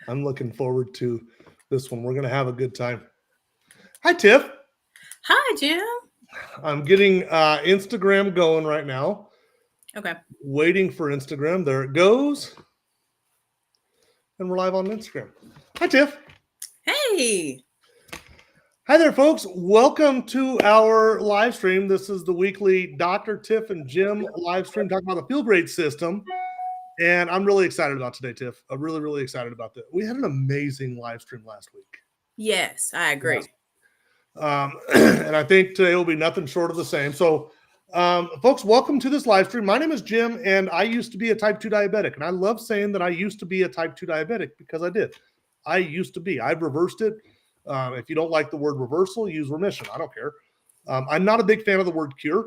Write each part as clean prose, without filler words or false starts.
I'm looking forward to this one. We're going to have a good time. Hi, Tiff. Hi, Jim. I'm getting Instagram going right now. Okay. Waiting for Instagram. There it goes. And we're live on Instagram. Hi, Tiff. Hey. Hi there, folks. Welcome to our live stream. This is the weekly Dr. Tiff and Jim live stream talking about the field grade system. And I'm really excited about today, Tiff. I'm really, really excited about that. We had an amazing live stream last week. Yes, I agree. And I think today will be nothing short of the same. So, folks, welcome to this live stream. My name is Jim, and I used to be a type 2 diabetic. And I love saying that I used to be a type 2 diabetic because I did. I used to be. I've reversed it. If you don't like the word reversal, use remission. I don't care. I'm not a big fan of the word cure.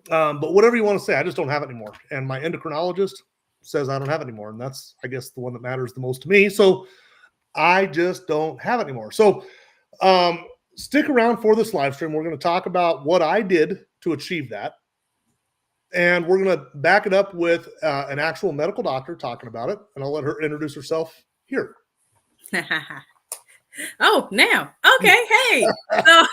But whatever you want to say, I just don't have it anymore. And my endocrinologist says I don't have it anymore. And that's, I guess, the one that matters the most to me. So I just don't have it anymore. So stick around for this live stream. We're going to talk about what I did to achieve that. And we're going to back it up with an actual medical doctor talking about it. And I'll let her introduce herself here. Oh, now. Okay. Hey. So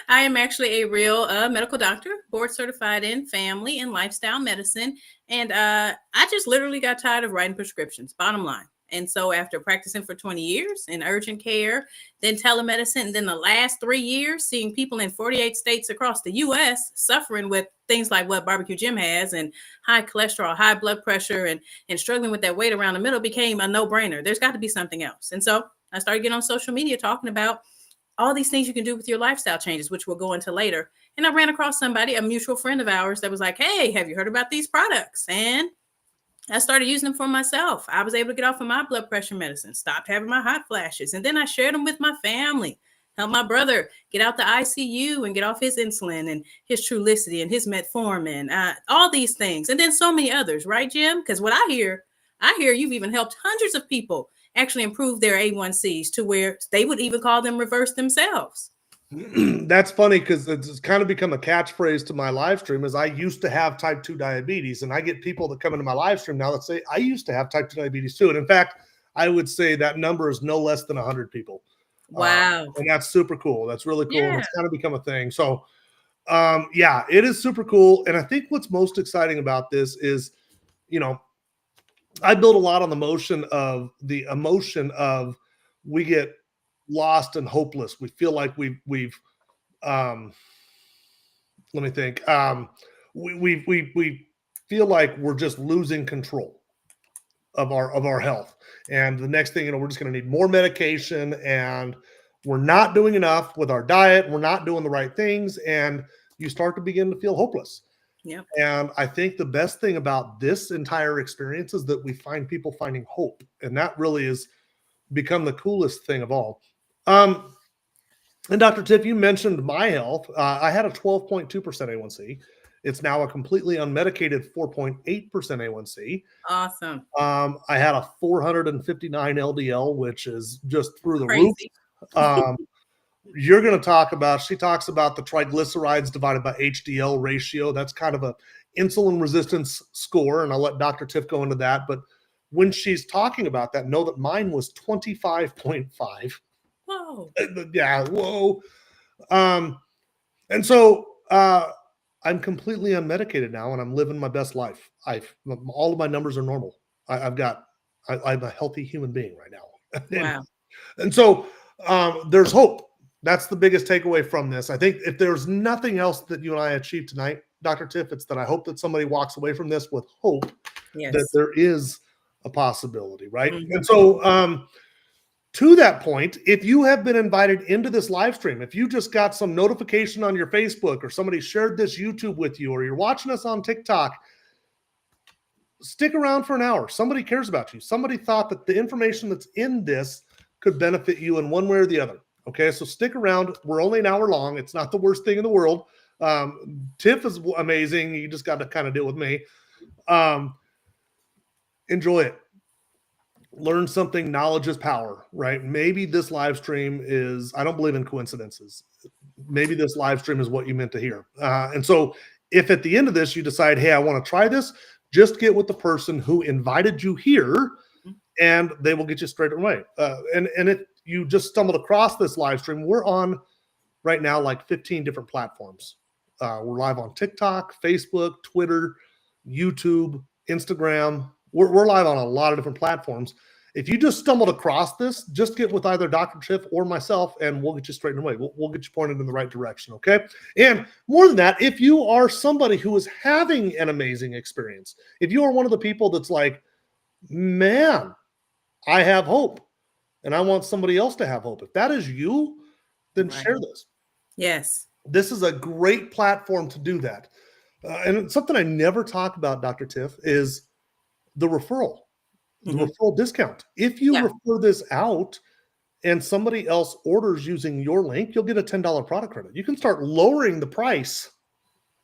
I am actually a real medical doctor, board certified in family and lifestyle medicine. And I just literally got tired of writing prescriptions, bottom line. And so after practicing for 20 years in urgent care, then telemedicine, and then the last 3 years seeing people in 48 states across the U.S. suffering with things like what Barbecue Jim has and high cholesterol, high blood pressure, and struggling with that weight around the middle became a no-brainer. There's got to be something else. And so I started getting on social media talking about all these things you can do with your lifestyle changes, which we'll go into later. And I ran across somebody, a mutual friend of ours, that was like, hey, have you heard about these products? And I started using them for myself. I was able to get off of my blood pressure medicine, stopped having my hot flashes. And then I shared them with my family, helped my brother get out the ICU and get off his insulin and his Trulicity and his metformin, all these things. And then so many others, right, Jim? Because what I hear you've even helped hundreds of people actually improve their A1Cs to where they would even call them reverse themselves. That's funny because it's kind of become a catchphrase to my live stream is I used to have type 2 diabetes. And I get people that come into my live stream now that say, I used to have type 2 diabetes too. And in fact, I would say that number is no less than 100 people. Wow. And that's super cool. That's really cool. Yeah. And it's kind of become a thing. So, yeah, it is super cool. And I think what's most exciting about this is, you know, I build a lot on the emotion of we get lost and hopeless. We feel like we've let me think. We feel like we're just losing control of our health. And the next thing, you know, we're just going to need more medication and we're not doing enough with our diet. We're not doing the right things. And you start to begin to feel hopeless. Yeah. And I think the best thing about this entire experience is that we find people finding hope. And that really has become the coolest thing of all. And Dr. Tiff, you mentioned my health. I had a 12.2% A1C. It's now a completely unmedicated 4.8% A1C. Awesome. I had a 459 LDL, which is just through the roof. You're going to talk about, she talks about the triglycerides divided by HDL ratio. That's kind of a insulin resistance score. And I'll let Dr. Tiff go into that. But when she's talking about that, know that mine was 25.5. Whoa. Yeah. Whoa. And so I'm completely unmedicated now and I'm living my best life. All of my numbers are normal. I'm a healthy human being right now. Wow. And so there's hope. That's the biggest takeaway from this. I think if there's nothing else that you and I achieved tonight, Dr. Tiff, it's that I hope that somebody walks away from this with hope that there is a possibility, right? Mm-hmm. And so to that point, if you have been invited into this live stream, if you just got some notification on your Facebook or somebody shared this YouTube with you or you're watching us on TikTok, stick around for an hour. Somebody cares about you. Somebody thought that the information that's in this could benefit you in one way or the other. Okay, so stick around. We're only an hour long. It's not the worst thing in the world. Tiff is amazing. You just got to kind of deal with me. Enjoy it. Learn something. Knowledge is power, right? Maybe this live stream is, I don't believe in coincidences. Maybe this live stream is what you meant to hear. And so if at the end of this, you decide, hey, I want to try this, just get with the person who invited you here and they will get you straight away. And if you just stumbled across this live stream, we're on right now like 15 different platforms. We're live on TikTok, Facebook, Twitter, YouTube, Instagram. We're live on a lot of different platforms. If you just stumbled across this, just get with either Dr. Tiff or myself, and we'll get you straightened away. We'll get you pointed in the right direction, okay? And more than that, if you are somebody who is having an amazing experience, if you are one of the people that's like, man, I have hope, and I want somebody else to have hope. If that is you, then share this. Yes. This is a great platform to do that. And it's something I never talk about, Dr. Tiff, is the referral. The referral discount. If you refer this out and somebody else orders using your link, you'll get a $10 product credit. You can start lowering the price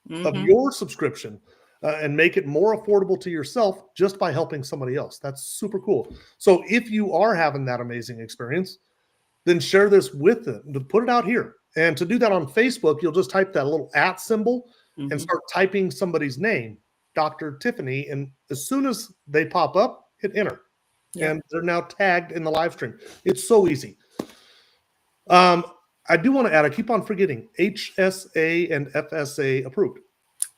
of your subscription and make it more affordable to yourself just by helping somebody else. That's super cool. So if you are having that amazing experience, then share this with them. Put it out here. And to do that on Facebook, you'll just type that little @ symbol and start typing somebody's name, Dr. Tiffany. And as soon as they pop up, hit enter. And they're now tagged in the live stream. It's so easy. I do want to add, I keep on forgetting, HSA and FSA approved.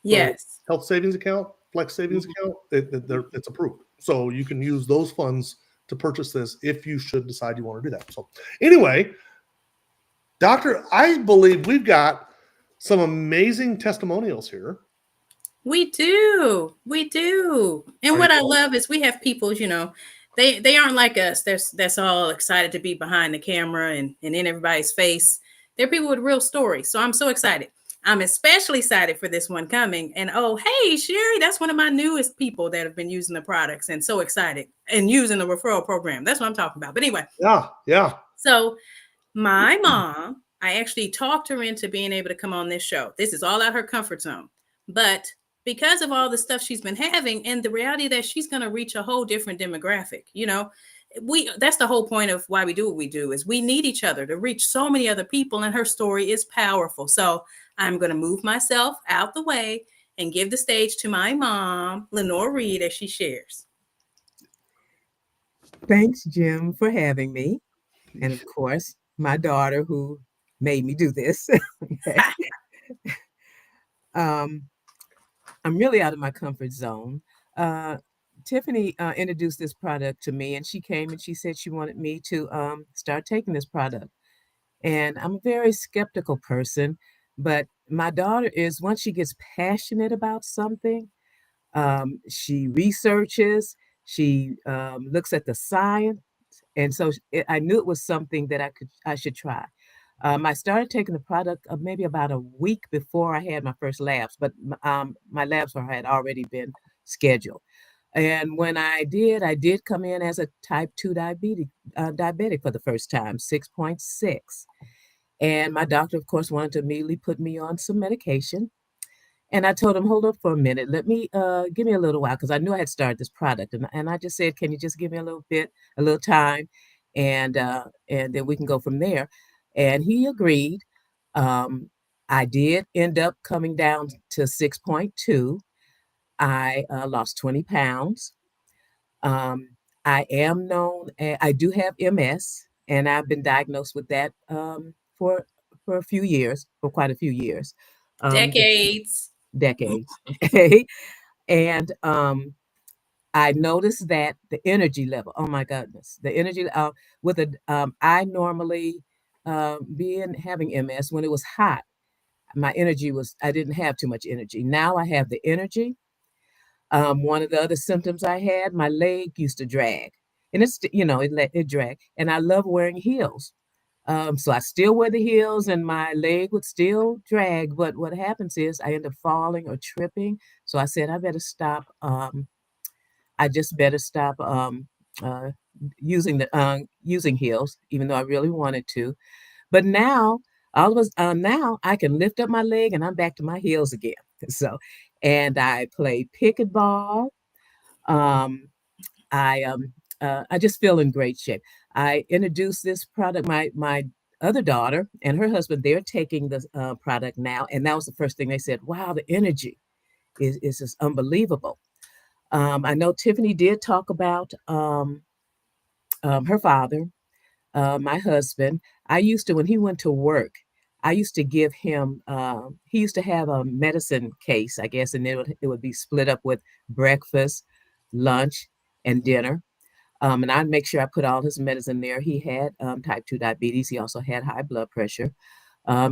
Yes. So health savings account, flex savings account, it's approved. So you can use those funds to purchase this if you should decide you want to do that. So anyway, Doctor, I believe we've got some amazing testimonials here. We do. We do. And what I love is we have people, you know, they aren't like us. That's all excited to be behind the camera and in everybody's face. They're people with real stories. So I'm so excited. I'm especially excited for this one coming. And oh, hey, Sherry, that's one of my newest people that have been using the products and so excited and using the referral program. That's what I'm talking about. But anyway. Yeah. So my mom, I actually talked her into being able to come on this show. This is all out her comfort zone. But because of all the stuff she's been having and the reality that she's going to reach a whole different demographic, you know, that's the whole point of why we do what we do is we need each other to reach so many other people. And her story is powerful. So I'm going to move myself out the way and give the stage to my mom, Lenore Reed, as she shares. Thanks, Jim, for having me. And of course, my daughter who made me do this. I'm really out of my comfort zone. Tiffany introduced this product to me, and she came and she said she wanted me to start taking this product. And I'm a very skeptical person, but my daughter is, once she gets passionate about something, she researches, she looks at the science, and so I knew it was something that I should try. I started taking the product maybe about a week before I had my first labs, but my labs had already been scheduled. And when I did come in as a type 2 diabetic for the first time, 6.6. And my doctor, of course, wanted to immediately put me on some medication. And I told him, hold up for a minute. Let me give me a little while, because I knew I had started this product. And I just said, can you just give me a little time, and then we can go from there. And he agreed. I did end up coming down to 6.2. I lost 20 pounds. I am known, I do have MS, and I've been diagnosed with that for a few years, for quite a few years. Decades. Okay. And I noticed that the energy level, oh my goodness, the energy I normally having MS, when it was hot, my energy I didn't have too much energy. Now I have the energy. One of the other symptoms I had, my leg used to drag, and it drag, and I love wearing heels. So I still wear the heels and my leg would still drag, but what happens is I end up falling or tripping. So I said, I better stop. I just better stop using heels, even though I really wanted to. But now, now I can lift up my leg and I'm back to my heels again. So, and I play pickleball. I just feel in great shape. I introduced this product. My other daughter and her husband, they're taking the product now, and that was the first thing they said. Wow, the energy is just unbelievable. I know Tiffany did talk about her father, my husband. I used to, when he went to work, I used to give him, he used to have a medicine case, I guess, and it would be split up with breakfast, lunch, and dinner. And I'd make sure I put all his medicine there. He had type 2 diabetes. He also had high blood pressure.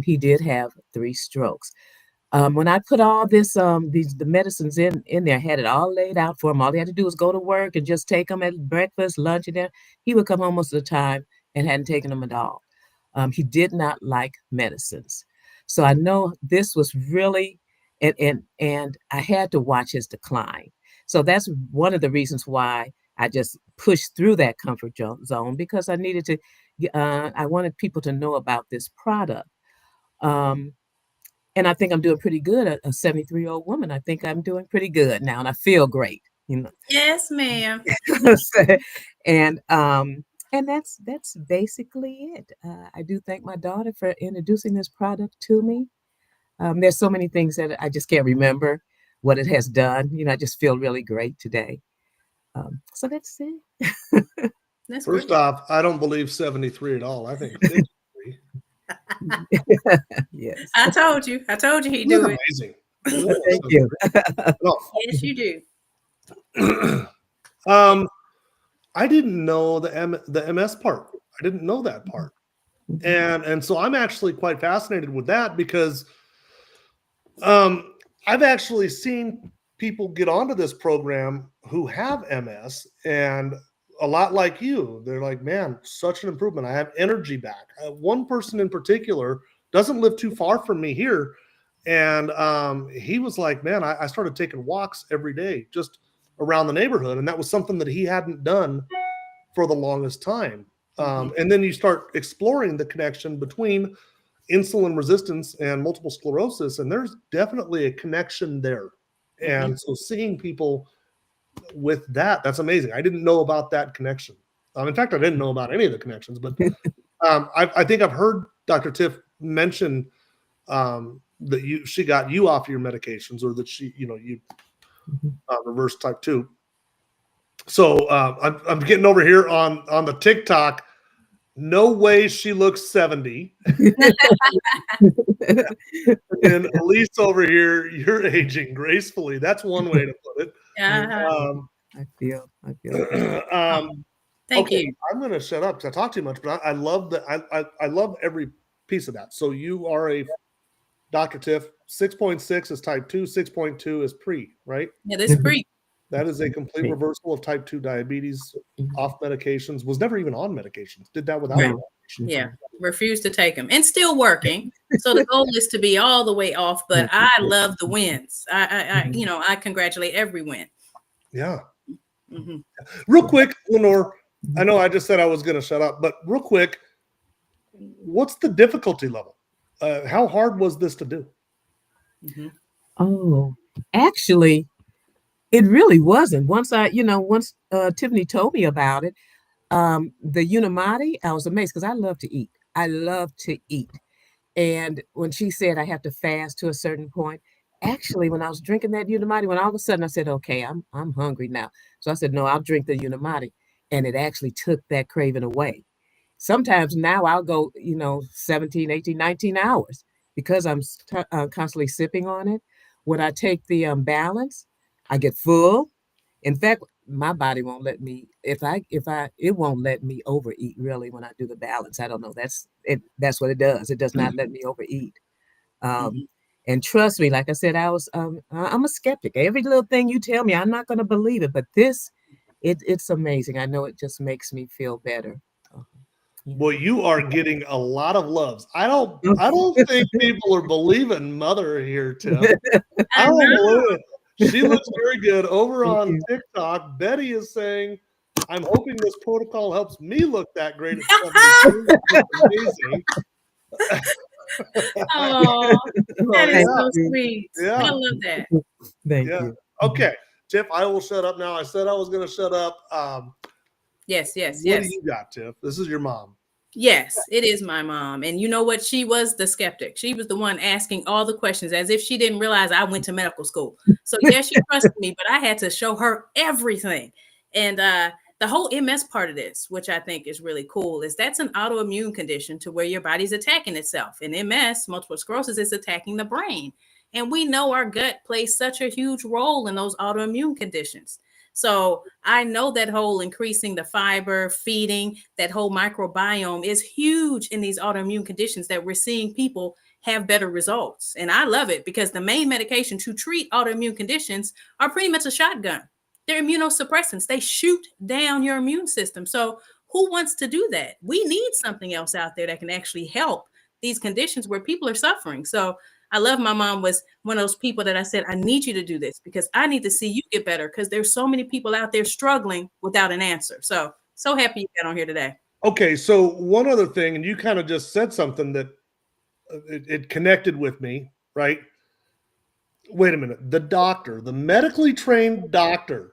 He did have 3 strokes. When I put all the medicines in there, had it all laid out for him. All he had to do was go to work and just take them at breakfast, lunch, and dinner. He would come home most of the time and hadn't taken them at all. He did not like medicines, so I know this was really, and I had to watch his decline. So that's one of the reasons why I just pushed through that comfort zone, because I needed to. I wanted people to know about this product. Um, and I think I'm doing pretty good. A 73-year-old woman, I think I'm doing pretty good now, and I feel great, you know. Yes, ma'am. and um, and that's basically it. I do thank my daughter for introducing this product to me. There's so many things that I just can't remember what it has done. You know, I just feel really great today. So that's it. That's First great. off, I don't believe 73 at all. I think 53. Yes. I told you. I told you he'd You're do it. amazing. Thank you. No. Yes, you do. I didn't know the MS part. I didn't know that part. And so I'm actually quite fascinated with that, because I've actually seen people get onto this program who have MS, and a lot like you, they're like, man, such an improvement. I have energy back. One person in particular doesn't live too far from me here. And he was like, man, I started taking walks every day just around the neighborhood. And that was something that he hadn't done for the longest time. And then you start exploring the connection between insulin resistance and multiple sclerosis, and there's definitely a connection there. And so seeing people with that's amazing. I didn't know about that connection. In fact, I didn't know about any of the connections, but I think I've heard Dr. Tiff mention that she got you off your medications, or that you reverse type 2. So I'm getting over here on the TikTok. No way she looks 70. And Elise over here, you're aging gracefully. That's one way to put it. Uh-huh. I feel. Thank Okay, you. I'm going to shut up because I talk too much, but I love that. I love every piece of that. So you are a Dr. Tiff. 6.6 is type 2. 6.2 is pre, right? Yeah, this pre. That is a complete reversal of type 2 diabetes, off medications, was never even on medications, did that without Right. medication. Yeah, refused to take them, and still working. So the goal is to be all the way off, but I love the wins. I congratulate every win. Yeah. Mm-hmm. Real quick, Lenore, I know I just said I was going to shut up, but real quick, what's the difficulty level? How hard was this to do? Mm-hmm. Oh, actually, it really wasn't. Once Tiffany told me about it, the Unimati, I was amazed because I love to eat. I love to eat. And when she said I have to fast to a certain point, actually, when I was drinking that Unimati, when all of a sudden I said, okay, I'm hungry now. So I said, no, I'll drink the Unimati. And it actually took that craving away. Sometimes now I'll go, 17, 18, 19 hours because I'm constantly sipping on it. When I take the balance, I get full. In fact, my body won't let me, it won't let me overeat really when I do the balance. I don't know. That's it. That's what it does. It does not let me overeat. And trust me, like I said, I'm a skeptic. Every little thing you tell me, I'm not going to believe it. But it's amazing. I know it just makes me feel better. Well, you are getting a lot of loves. I don't think people are believing Mother here, Tim. I don't believe it. She looks very good. Over on TikTok, Betty is saying, I'm hoping this protocol helps me look that great at 72. Amazing. Oh, that is so sweet. Yeah. I love that. Thank you. Okay, Tiff, I will shut up now. I said I was going to shut up. Yes. What do you got, Tiff? This is your mom. Yes, it is my mom. And you know what? She was the skeptic. She was the one asking all the questions as if she didn't realize I went to medical school. So yes, she trusted me, but I had to show her everything. And the the whole MS part of this, which I think is really cool, is that's an autoimmune condition to where your body's attacking itself. And MS, multiple sclerosis, is attacking the brain. And we know our gut plays such a huge role in those autoimmune conditions. So I know that whole increasing the fiber, feeding, that whole microbiome is huge in these autoimmune conditions that we're seeing people have better results. And I love it because the main medication to treat autoimmune conditions are pretty much a shotgun. They're immunosuppressants. They shoot down your immune system. So who wants to do that? We need something else out there that can actually help these conditions where people are suffering. So I love my mom was one of those people that I said, I need you to do this because I need to see you get better because there's so many people out there struggling without an answer. So happy you got on here today. Okay, so one other thing, and you kind of just said something that it connected with me, right? Wait a minute. The doctor, the medically trained doctor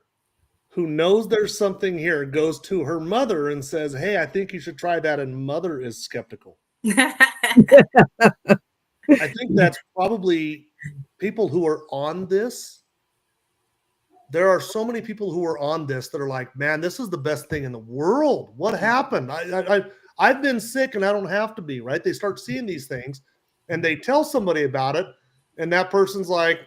who knows there's something here, goes to her mother and says, hey, I think you should try that. And mother is skeptical. I think that's probably people who are on this. There are so many people who are on this that are like, man, this is the best thing in the world. What happened? I've been sick and I don't have to be, right? They start seeing these things and they tell somebody about it. And that person's like,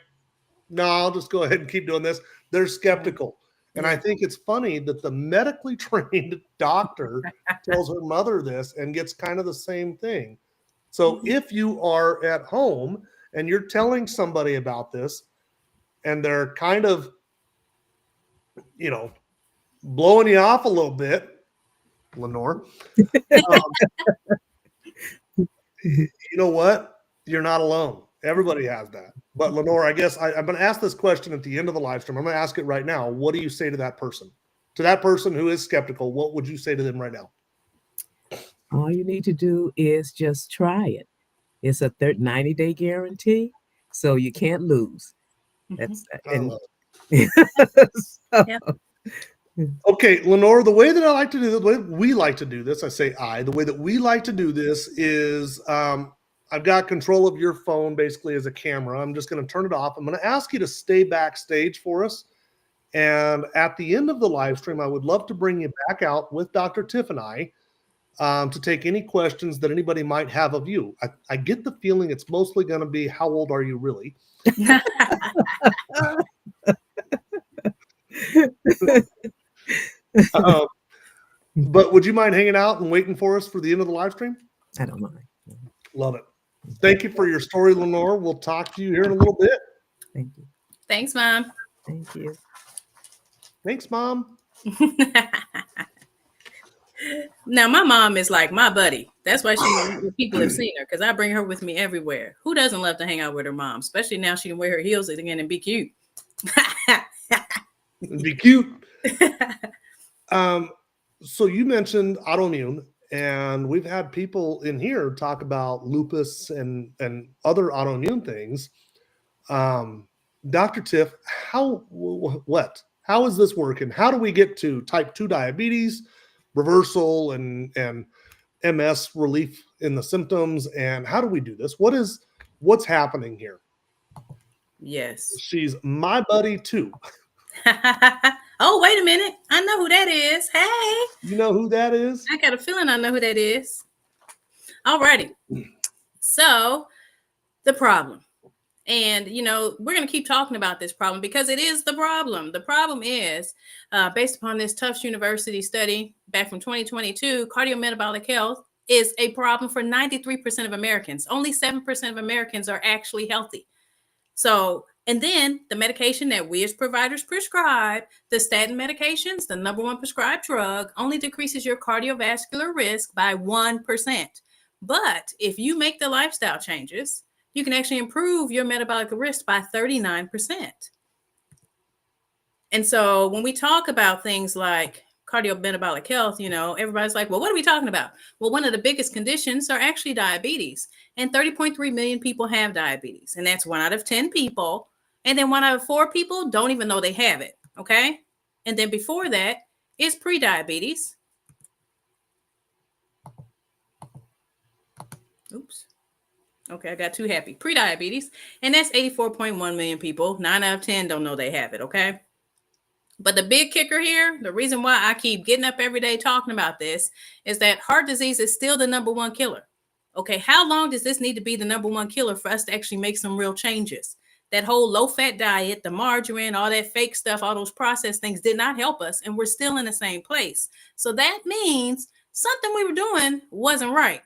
no, I'll just go ahead and keep doing this. They're skeptical. And I think it's funny that the medically trained doctor tells her mother this and gets kind of the same thing. So if you are at home and you're telling somebody about this and they're kind of, blowing you off a little bit, Lenore, you know what? You're not alone. Everybody has that. But Lenore, I guess I'm going to ask this question at the end of the live stream. I'm going to ask it right now. What do you say to that person? To that person who is skeptical, what would you say to them right now? All you need to do is just try it. It's a 90-day guarantee, so you can't lose. That's and so, Yeah. Okay, Lenore, the way that I like to do this, the way we like to do this, I say the way that we like to do this is I've got control of your phone basically as a camera. I'm just going to turn it off. I'm going to ask you to stay backstage for us. And at the end of the live stream, I would love to bring you back out with Dr. Tiffany to take any questions that anybody might have of you. I get the feeling it's mostly going to be, how old are you really? But would you mind hanging out and waiting for us for the end of the live stream? I don't mind. Love it. Thank you for your story, Lenore. We'll talk to you here in a little bit. Thank you. Thanks, Mom. Thank you. Thanks, Mom. Now, my mom is like my buddy. That's why people have seen her because I bring her with me everywhere. Who doesn't love to hang out with her mom? Especially now she can wear her heels again and be cute. Be cute. So you mentioned autoimmune, and we've had people in here talk about lupus and other autoimmune things. Dr. Tiff, how is this working? How do we get to type 2 diabetes, reversal, and MS relief in the symptoms? And how do we do this? What's happening here? Yes. She's my buddy too. Oh, wait a minute. I know who that is. Hey. You know who that is? I got a feeling I know who that is. All righty. So the problem. And, we're going to keep talking about this problem because it is the problem. The problem is, based upon this Tufts University study back from 2022, cardiometabolic health is a problem for 93% of Americans. Only 7% of Americans are actually healthy. So, and then the medication that we as providers prescribe, the statin medications, the number one prescribed drug, only decreases your cardiovascular risk by 1%. But if you make the lifestyle changes, you can actually improve your metabolic risk by 39%. And so when we talk about things like cardiometabolic health, everybody's like, well, what are we talking about? Well, one of the biggest conditions are actually diabetes. And 30.3 million people have diabetes. And that's 1 out of 10 people. And then 1 out of 4 people don't even know they have it. Okay. And then before that is prediabetes. Oops. Okay, I got too happy. Prediabetes. And that's 84.1 million people. 9 out of 10 don't know they have it. Okay. But the big kicker here, the reason why I keep getting up every day talking about this, is that heart disease is still the number one killer. Okay, how long does this need to be the number one killer for us to actually make some real changes? That whole low fat diet, the margarine, all that fake stuff, all those processed things did not help us, and we're still in the same place. So that means something we were doing wasn't right.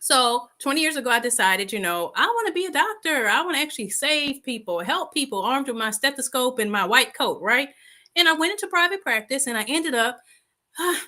So 20 years ago, I decided, I want to be a doctor. I want to actually save people, help people, armed with my stethoscope and my white coat, right? And I went into private practice and I ended up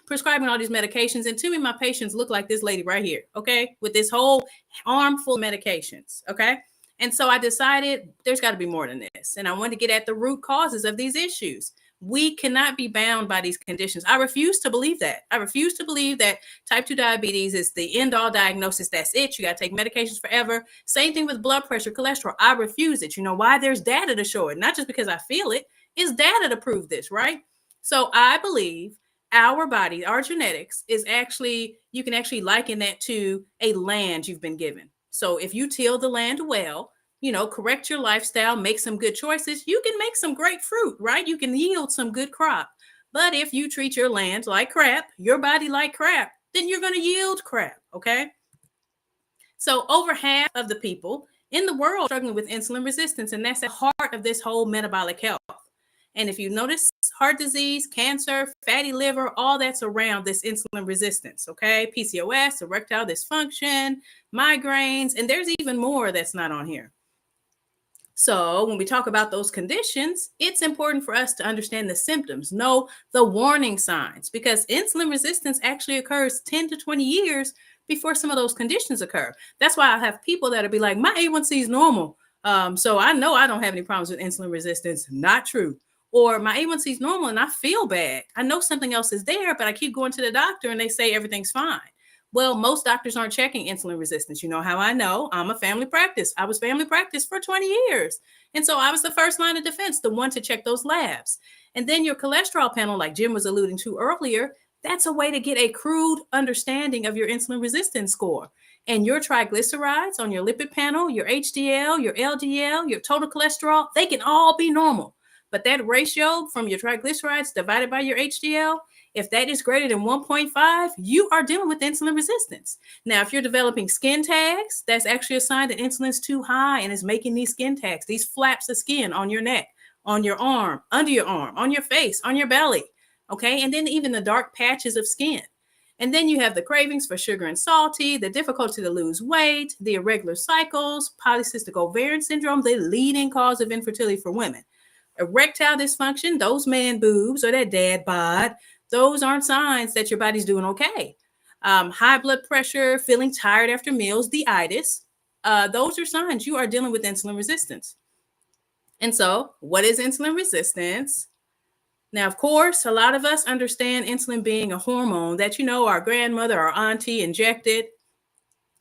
prescribing all these medications. And to me, my patients look like this lady right here, okay, with this whole arm full of medications, okay? And so I decided there's got to be more than this. And I wanted to get at the root causes of these issues. We cannot be bound by these conditions. I refuse to believe that. I refuse to believe that type 2 diabetes is the end all diagnosis. That's it. You got to take medications forever. Same thing with blood pressure, cholesterol. I refuse it. You know why? There's data to show it, not just because I feel it. It's data to prove this, right? So I believe our body, our genetics is actually, you can actually liken that to a land you've been given. So if you till the land well, correct your lifestyle, make some good choices, you can make some great fruit, right? You can yield some good crop. But if you treat your land like crap, your body like crap, then you're going to yield crap, okay? So over half of the people in the world struggling with insulin resistance, and that's the heart of this whole metabolic health. And if you notice, heart disease, cancer, fatty liver, all that's around this insulin resistance, okay? PCOS, erectile dysfunction, migraines, and there's even more that's not on here. So when we talk about those conditions, it's important for us to understand the symptoms, know the warning signs, because insulin resistance actually occurs 10 to 20 years before some of those conditions occur. That's why I have people that'll be like, my A1C is normal. So I know I don't have any problems with insulin resistance. Not true. Or my A1C is normal and I feel bad. I know something else is there, but I keep going to the doctor and they say everything's fine. Well, most doctors aren't checking insulin resistance. You know how I know? I'm a family practice. I was family practice for 20 years. And so I was the first line of defense, the one to check those labs. And then your cholesterol panel, like Jim was alluding to earlier, that's a way to get a crude understanding of your insulin resistance score. And your triglycerides on your lipid panel, your HDL, your LDL, your total cholesterol, they can all be normal. But that ratio from your triglycerides divided by your HDL, if that is greater than 1.5, you are dealing with insulin resistance. Now, if you're developing skin tags, that's actually a sign that insulin is too high and is making these skin tags, these flaps of skin on your neck, on your arm, under your arm, on your face, on your belly. Okay. And then even the dark patches of skin. And then you have the cravings for sugar and salty, the difficulty to lose weight, the irregular cycles, polycystic ovarian syndrome, the leading cause of infertility for women. Erectile dysfunction, those man boobs or that dad bod, those aren't signs that your body's doing okay. High blood pressure, feeling tired after meals, the itis, those are signs you are dealing with insulin resistance. And so, what is insulin resistance? Now, of course, a lot of us understand insulin being a hormone that, our grandmother or auntie injected.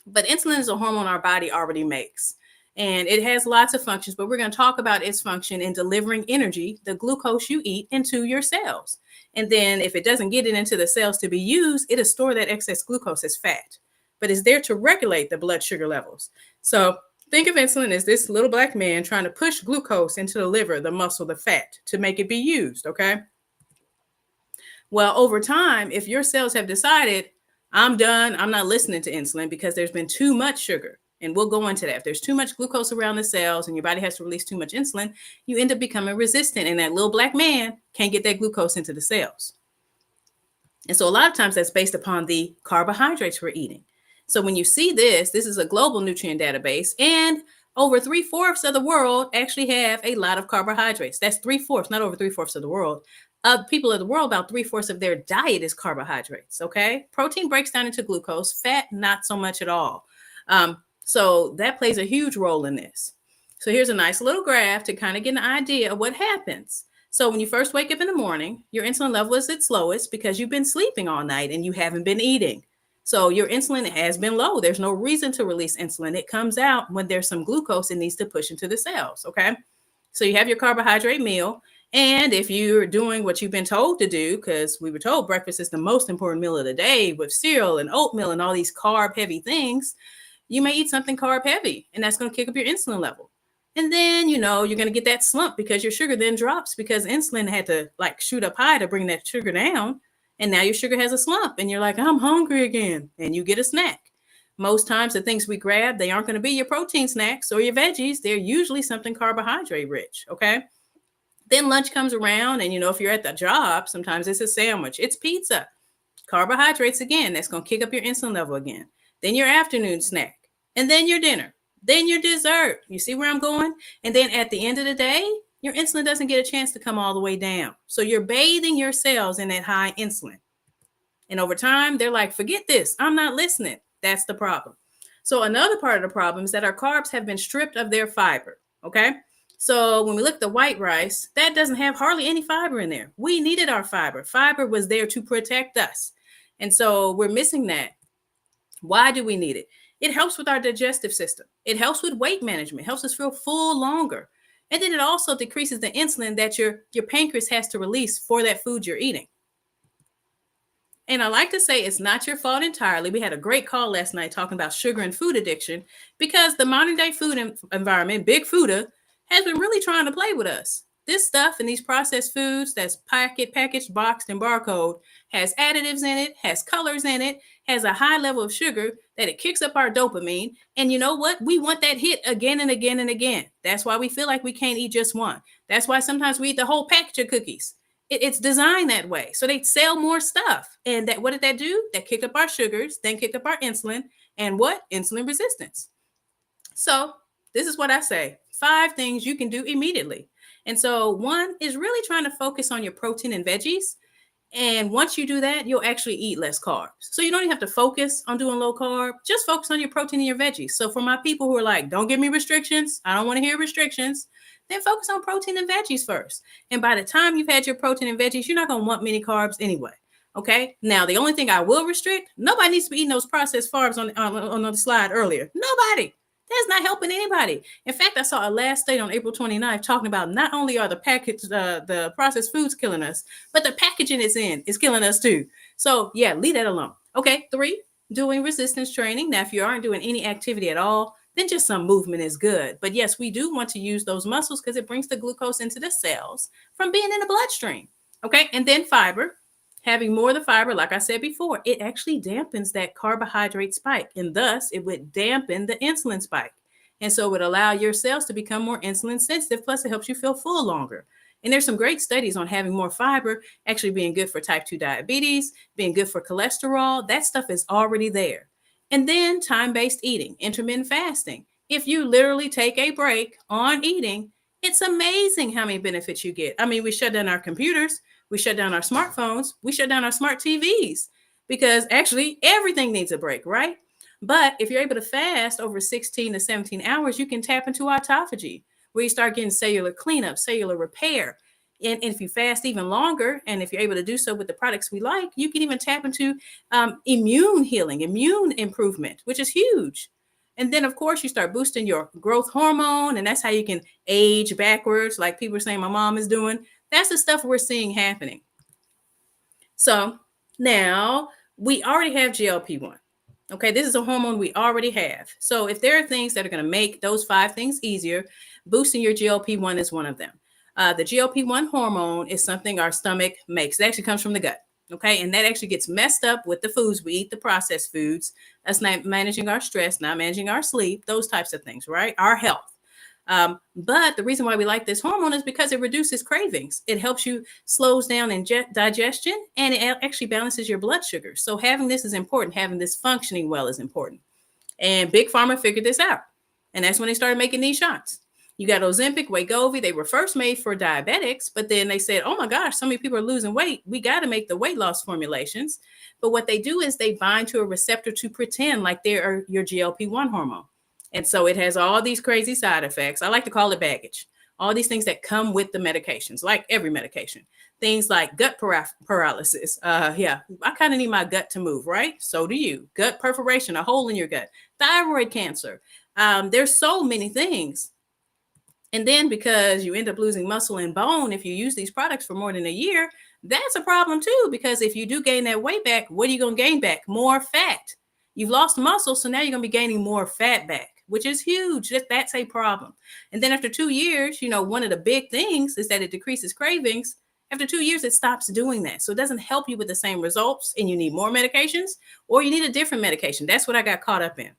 But insulin is a hormone our body already makes. And it has lots of functions, but we're going to talk about its function in delivering energy, the glucose you eat, into your cells. And then if it doesn't get it into the cells to be used, it'll store that excess glucose as fat. But it's there to regulate the blood sugar levels. So think of insulin as this little black man trying to push glucose into the liver, the muscle, the fat, to make it be used, okay? Well, over time, if your cells have decided, I'm done, I'm not listening to insulin because there's been too much sugar, and we'll go into that. If there's too much glucose around the cells and your body has to release too much insulin, you end up becoming resistant, and that little black man can't get that glucose into the cells. And so a lot of times that's based upon the carbohydrates we're eating. So when you see this is a global nutrient database, and over 3/4 of the world actually have a lot of carbohydrates. That's 3/4, not over 3/4 of the world. People of the world, about 3/4 of their diet is carbohydrates, okay? Protein breaks down into glucose, fat, not so much at all. So that plays a huge role in this. So here's a nice little graph to kind of get an idea of what happens. So when you first wake up in the morning, your insulin level is its lowest because you've been sleeping all night and you haven't been eating. So your insulin has been low. There's no reason to release insulin. It comes out when there's some glucose it needs to push into the cells, okay? So you have your carbohydrate meal. And if you're doing what you've been told to do, because we were told breakfast is the most important meal of the day with cereal and oatmeal and all these carb heavy things, you may eat something carb heavy, and that's going to kick up your insulin level. And then, you're going to get that slump because your sugar then drops because insulin had to like shoot up high to bring that sugar down. And now your sugar has a slump and you're like, I'm hungry again. And you get a snack. Most times the things we grab, they aren't going to be your protein snacks or your veggies. They're usually something carbohydrate rich. Okay. Then lunch comes around and, if you're at the job, sometimes it's a sandwich, it's pizza, carbohydrates again. That's going to kick up your insulin level again. Then your afternoon snack and then your dinner. Then your dessert. You see where I'm going? And then at the end of the day, your insulin doesn't get a chance to come all the way down. So you're bathing your cells in that high insulin. And over time, they're like, forget this. I'm not listening. That's the problem. So another part of the problem is that our carbs have been stripped of their fiber. Okay. So when we look at the white rice, that doesn't have hardly any fiber in there. We needed our fiber. Fiber was there to protect us. And so we're missing that. Why do we need it? It helps with our digestive system. It helps with weight management, helps us feel full longer. And then it also decreases the insulin that your pancreas has to release for that food you're eating. And I like to say it's not your fault entirely. We had a great call last night talking about sugar and food addiction because the modern day food environment, Big Food, has been really trying to play with us. This stuff and these processed foods that's packaged, boxed, and barcode has additives in it, has colors in it, has a high level of sugar that it kicks up our dopamine. And you know what? We want that hit again and again and again. That's why we feel like we can't eat just one. That's why sometimes we eat the whole package of cookies. It's designed that way. So they sell more stuff. And what did that do? That kicked up our sugars, then kicked up our insulin. And what? Insulin resistance. So this is what I say. 5 things you can do immediately. And so one is really trying to focus on your protein and veggies. And once you do that, you'll actually eat less carbs. So you don't even have to focus on doing low carb. Just focus on your protein and your veggies. So for my people who are like, don't give me restrictions, I don't want to hear restrictions, then focus on protein and veggies first. And by the time you've had your protein and veggies, you're not going to want many carbs anyway. Okay. Now, the only thing I will restrict, nobody needs to be eating those processed carbs on the slide earlier. Nobody. That's not helping anybody. In fact, I saw a last state on April 29th talking about not only are the processed foods killing us, but the packaging it's in is killing us too. So yeah, leave that alone. Okay. 3, doing resistance training. Now, if you aren't doing any activity at all, then just some movement is good. But yes, we do want to use those muscles because it brings the glucose into the cells from being in the bloodstream. Okay. And then fiber. Having more of the fiber, like I said before, it actually dampens that carbohydrate spike, and thus it would dampen the insulin spike. And so it would allow your cells to become more insulin sensitive, plus it helps you feel full longer. And there's some great studies on having more fiber actually being good for type 2 diabetes, being good for cholesterol. That stuff is already there. And then time-based eating, intermittent fasting. If you literally take a break on eating, it's amazing how many benefits you get. I mean, we shut down our computers. We shut down our smartphones. We shut down our smart TVs because actually everything needs a break, right? But if you're able to fast over 16 to 17 hours, you can tap into autophagy where you start getting cellular cleanup, cellular repair. And if you fast even longer, and if you're able to do so with the products we like, you can even tap into immune healing, immune improvement, which is huge. And then, of course, you start boosting your growth hormone, and that's how you can age backwards, like people are saying my mom is doing. That's the stuff we're seeing happening. So now we already have GLP-1. Okay, this is a hormone we already have. So if there are things that are going to make those 5 things easier, boosting your GLP-1 is one of them. The GLP-1 hormone is something our stomach makes. It actually comes from the gut. Okay, and that actually gets messed up with the foods we eat, the processed foods. That's not managing our stress, not managing our sleep, those types of things, right? Our health. But the reason why we like this hormone is because it reduces cravings. It helps you, slows down digestion, and it actually balances your blood sugar. So having this is important. Having this functioning well is important. And Big Pharma figured this out. And that's when they started making these shots. You got Ozempic, Wegovy. They were first made for diabetics, but then they said, oh my gosh, so many people are losing weight. We got to make the weight loss formulations. But what they do is they bind to a receptor to pretend like they are your GLP-1 hormone. And so it has all these crazy side effects. I like to call it baggage. All these things that come with the medications, like every medication. Things like gut paralysis. I kind of need my gut to move, right? So do you. Gut perforation, a hole in your gut. Thyroid cancer. There's so many things. And then because you end up losing muscle and bone, if you use these products for more than a year, that's a problem too. Because if you do gain that weight back, what are you going to gain back? More fat. You've lost muscle, so now you're going to be gaining more fat back. which is huge. That's a problem. And then after 2 years, one of the big things is that it decreases cravings. After 2 years, it stops doing that. So it doesn't help you with the same results, and you need more medications, or you need a different medication. That's what I got caught up in.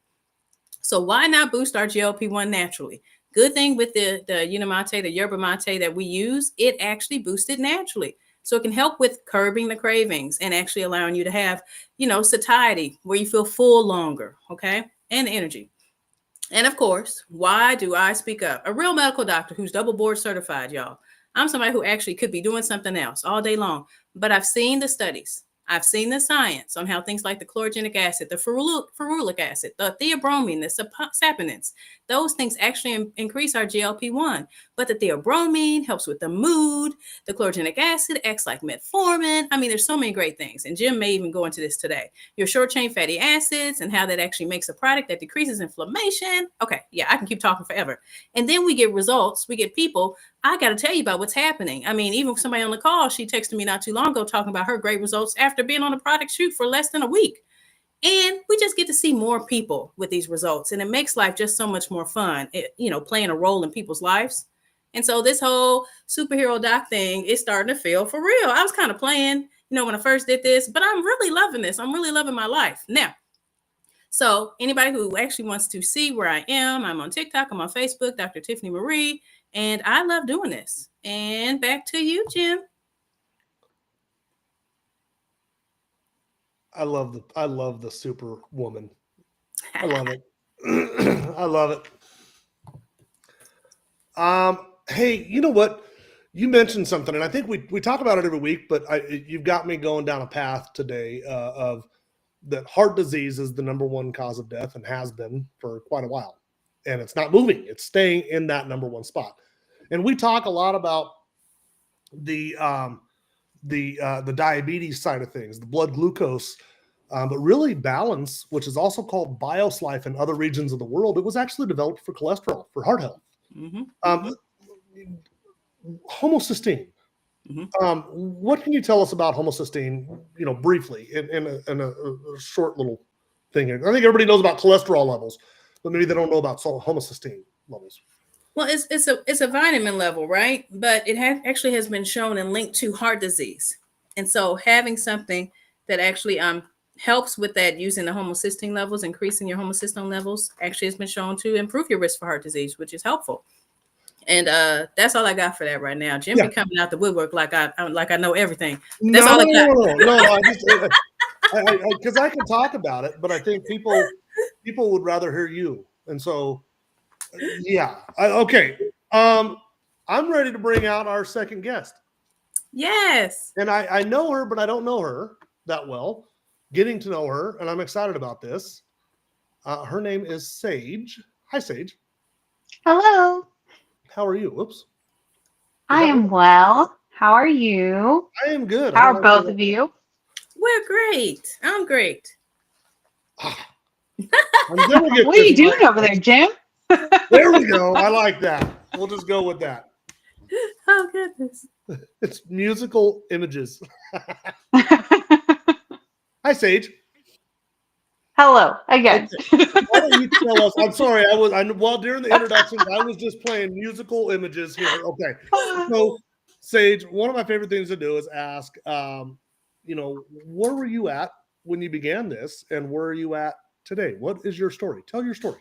So why not boost our GLP-1 naturally? Good thing with the Unamate, the yerba mate that we use, it actually boosts it naturally. So it can help with curbing the cravings and actually allowing you to have, satiety where you feel full longer, okay? And energy. And of course, why do I speak up? A real medical doctor who's double board certified, y'all. I'm somebody who actually could be doing something else all day long, but I've seen the studies. I've seen the science on how things like the chlorogenic acid, the ferulic acid, the theobromine, the saponins, those things actually increase our GLP-1. But the theobromine helps with the mood. The chlorogenic acid acts like metformin. I mean, there's so many great things. And Jim may even go into this today. Your short-chain fatty acids and how that actually makes a product that decreases inflammation. Okay, yeah, I can keep talking forever. And then we get results. We get people. I got to tell you about what's happening. I mean, even somebody on the call, she texted me not too long ago talking about her great results after being on a product shoot for less than a week. And we just get to see more people with these results. And it makes life just so much more fun, playing a role in people's lives. And so this whole superhero doc thing is starting to feel for real. I was kind of playing, when I first did this, but I'm really loving this. I'm really loving my life. Now, so anybody who actually wants to see where I am, I'm on TikTok, I'm on Facebook, Dr. Tiffany Marie, and I love doing this. And back to you, Jim. I love the super woman. I love it. I love it. Hey, you know what? You mentioned something, and I think we talk about it every week, but you've got me going down a path today of that heart disease is the number one cause of death and has been for quite a while. And it's not moving. It's staying in that number one spot. And we talk a lot about the diabetes side of things, the blood glucose, but really balance, which is also called BioSlife in other regions of the world. It was actually developed for cholesterol, for heart health. Mm-hmm. Homocysteine. Mm-hmm. What can you tell us about homocysteine, briefly in a short little thing here? I think everybody knows about cholesterol levels, but maybe they don't know about homocysteine levels. Well, it's a vitamin level, right? But it actually has been shown and linked to heart disease. And so having something that actually helps with that, using the homocysteine levels, increasing your homocysteine levels, actually has been shown to improve your risk for heart disease, which is helpful. And that's all I got for that right now. Jim be coming out the woodwork like I know everything. That's all I got. No, because I can talk about it, but I think people would rather hear you. And so, okay. I'm ready to bring out our second guest. Yes. And I know her, but I don't know her that well. Getting to know her, and I'm excited about this. Her name is Sage. Hi, Sage. Hello. How are you? Oops. I am well. How are you? I am good. How are both of you? We're great. I'm great. What are you doing over there, Jim? There we go. I like that. We'll just go with that. Oh, goodness. It's musical images. Hi, Sage. Hello again. Why don't you tell us? I'm sorry. During the introductions, I was just playing musical images here. Okay. So, Sage, one of my favorite things to do is ask, where were you at when you began this, and where are you at today? What is your story? Tell your story.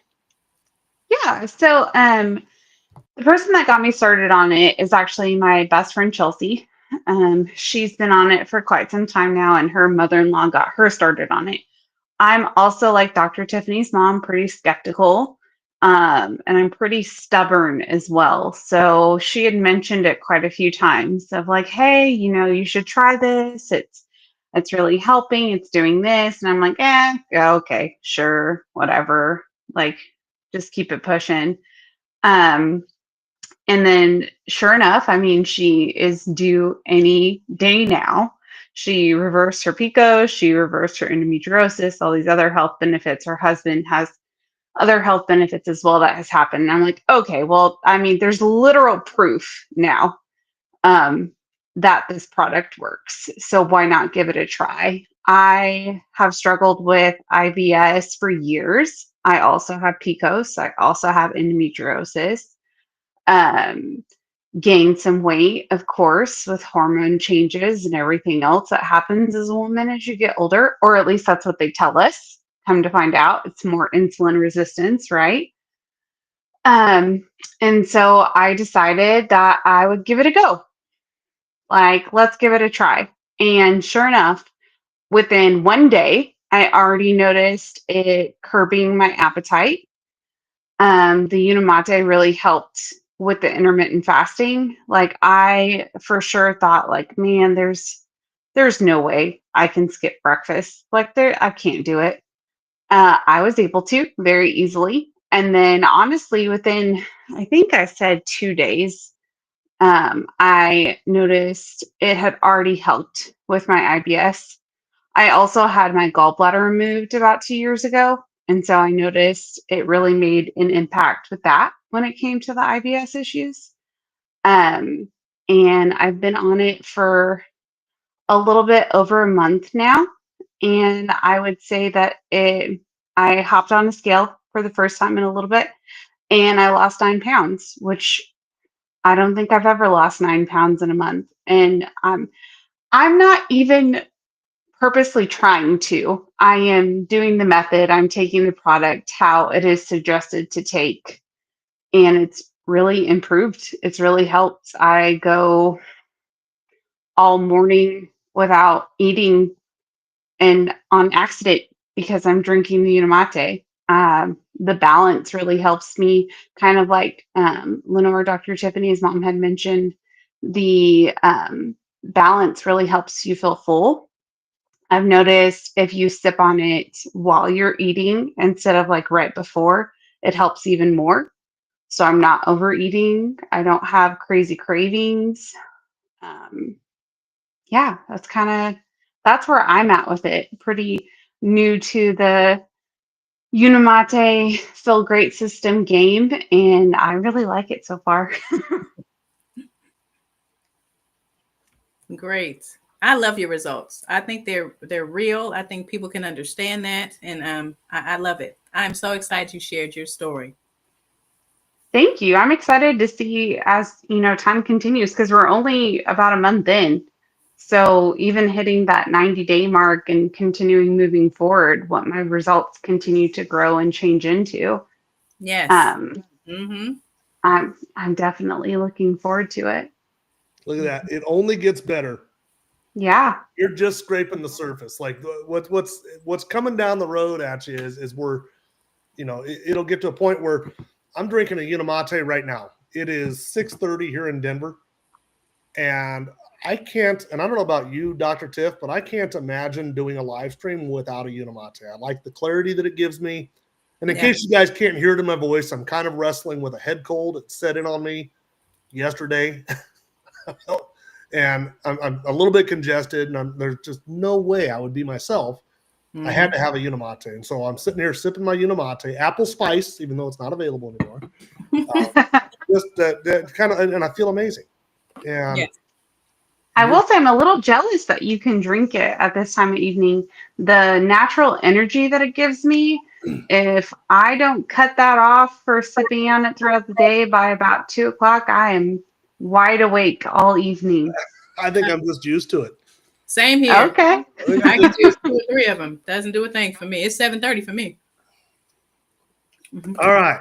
Yeah. So, the person that got me started on it is actually my best friend, Chelsea. She's been on it for quite some time now, and her mother-in-law got her started on it. I'm also, like Dr. Tiffany's mom, pretty skeptical, and I'm pretty stubborn as well. So she had mentioned it quite a few times of like, hey, you should try this. It's really helping. It's doing this. And I'm like, okay, sure, whatever. Like, just keep it pushing. And then sure enough, she is due any day now. She reversed her PCOS, she reversed her endometriosis, all these other health benefits. Her husband has other health benefits as well that has happened. And I'm like, okay, well, there's literal proof now that this product works. So why not give it a try? I have struggled with IBS for years. I also have PCOS. I also have endometriosis. Um, Gained some weight, of course, with hormone changes and everything else that happens as a woman as you get older, or at least that's what they tell us. Come to find out, it's more insulin resistance, right? Um, and so I decided that I would give it a go. Like, let's give it a try. And sure enough, within one day, I already noticed it curbing my appetite. The Unimate really helped with the intermittent fasting. Like I for sure thought like, man, there's no way I can skip breakfast. Like there, I can't do it. I was able to very easily. And then honestly, within I think I said 2 days, I noticed it had already helped with my IBS. I also had my gallbladder removed about 2 years ago. And so I noticed it really made an impact with that when it came to the IBS issues. Um, and I've been on it for a little bit over a month now. And I would say that I hopped on a scale for the first time in a little bit and I lost 9 pounds, which I don't think I've ever lost 9 pounds in a month. And I'm not even purposely trying to. I am doing the method, I'm taking the product how it is suggested to take, and it's really improved. It's really helped. I go all morning without eating and on accident because I'm drinking the Unimate. The balance really helps me, kind of like Lenore, Dr. Tiffany's mom had mentioned. The balance really helps you feel full. I've noticed if you sip on it while you're eating instead of like right before, it helps even more. So I'm not overeating. I don't have crazy cravings. Um, yeah, that's where I'm at with it. Pretty new to the Unimate Feel Great System game, and I really like it so far. Great. I love your results. I think they're real. I think people can understand that, and I love it. I'm so excited you shared your story. Thank you. I'm excited to see as time continues because we're only about a month in. So even hitting that 90-day mark and continuing moving forward, what my results continue to grow and change into. Yes. Um, Mm-hmm. I'm definitely looking forward to it. Look at that. It only gets better. Yeah. You're just scraping the surface. Like what's coming down the road at you is where, it'll get to a point where I'm drinking a Unimate right now. It is 6:30 here in Denver. And I can't, and I don't know about you, Dr. Tiff, but I can't imagine doing a live stream without a Unimate. I like the clarity that it gives me. And in case you guys can't hear it in my voice, I'm kind of wrestling with a head cold. It set in on me yesterday. And I'm a little bit congested, and there's just no way I would be myself. Mm-hmm. I had to have a Unimate. And so I'm sitting here sipping my Unimate, apple spice, even though it's not available anymore. Just that kind of, and I feel amazing. And yes. I will say I'm a little jealous that you can drink it at this time of evening. The natural energy that it gives me, if I don't cut that off for sipping on it throughout the day by about 2 o'clock, I am wide awake all evening. I think I'm just used to it. Same here. Okay. I can do 2 or 3 of them. Doesn't do a thing for me. It's 7:30 for me. Mm-hmm. All right.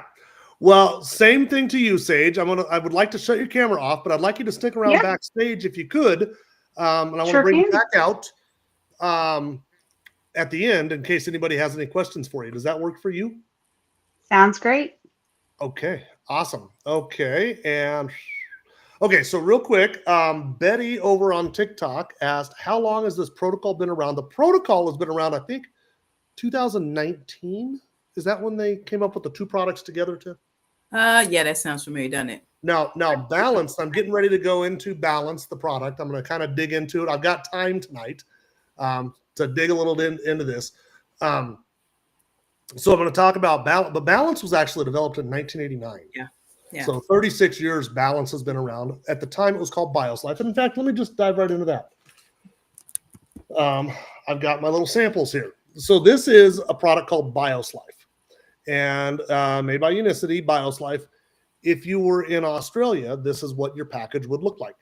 Well, same thing to you, Sage. I would like to shut your camera off, but I'd like you to stick around backstage if you could. And I want to bring you back out at the end in case anybody has any questions for you. Does that work for you? Sounds great. Okay, awesome. Okay, so real quick, Betty over on TikTok asked, how long has this protocol been around? The protocol has been around, I think, 2019. Is that when they came up with the two products together, Tiff? Yeah, that sounds familiar, doesn't it? Now Balance, I'm getting ready to go into Balance, the product. I'm going to kind of dig into it. I've got time tonight to dig a little into this. So I'm going to talk about Balance, but Balance was actually developed in 1989. Yeah. So 36 years Balance has been around. At the time, it was called BioSlife. And in fact, let me just dive right into that. I've got my little samples here. So this is a product called BioSlife. and made by Unicity, BioSlife. If you were in Australia, this is what your package would look like.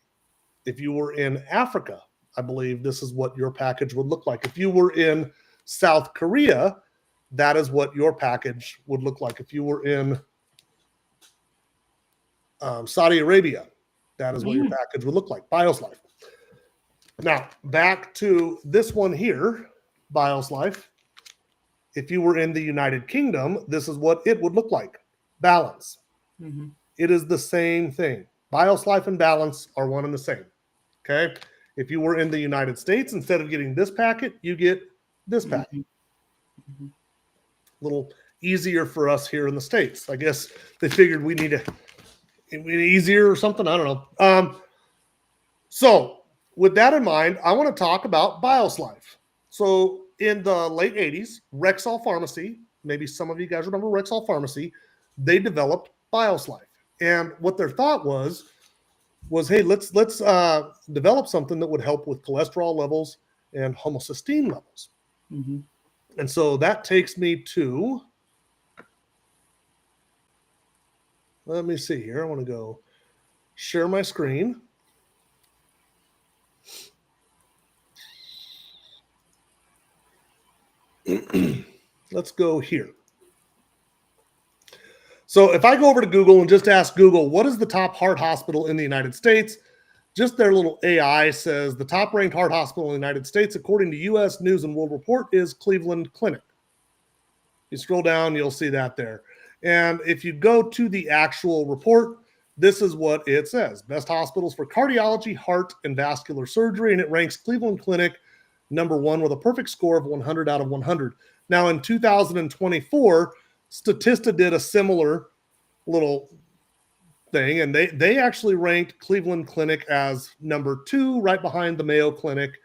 If you were in Africa, I believe this is what your package would look like. If you were in South Korea, that is what your package would look like. If you were in Saudi Arabia, that is what your package would look like. BioSlife. Now, back to this one here, BioSlife. If you were in the United Kingdom, this is what it would look like. Balance. Mhm. It is the same thing. BioSlife and Balance are one and the same. Okay. If you were in the United States, instead of getting this packet, you get this packet. Mhm. A little easier for us here in the States. I guess they figured we need easier or something. I don't know. So with that in mind, I want to talk about BioSlife. So in the late 80s, Rexall Pharmacy, maybe some of you guys remember Rexall Pharmacy, they developed BioSlife. And what their thought was, hey, let's develop something that would help with cholesterol levels and homocysteine levels. Mhm. And so that takes me to, let me see here. I want to go share my screen. Let's go here. So if I go over to Google and just ask Google, what is the top heart hospital in the United States? Just their little AI says the top ranked heart hospital in the United States, according to U.S. News and World Report, is Cleveland Clinic. You scroll down, you'll see that there. And if you go to the actual report, this is what it says. Best hospitals for cardiology, heart, and vascular surgery. And it ranks Cleveland Clinic number 1 with a perfect score of 100 out of 100. Now in 2024, Statista did a similar little thing, and they actually ranked Cleveland Clinic as number 2, right behind the Mayo Clinic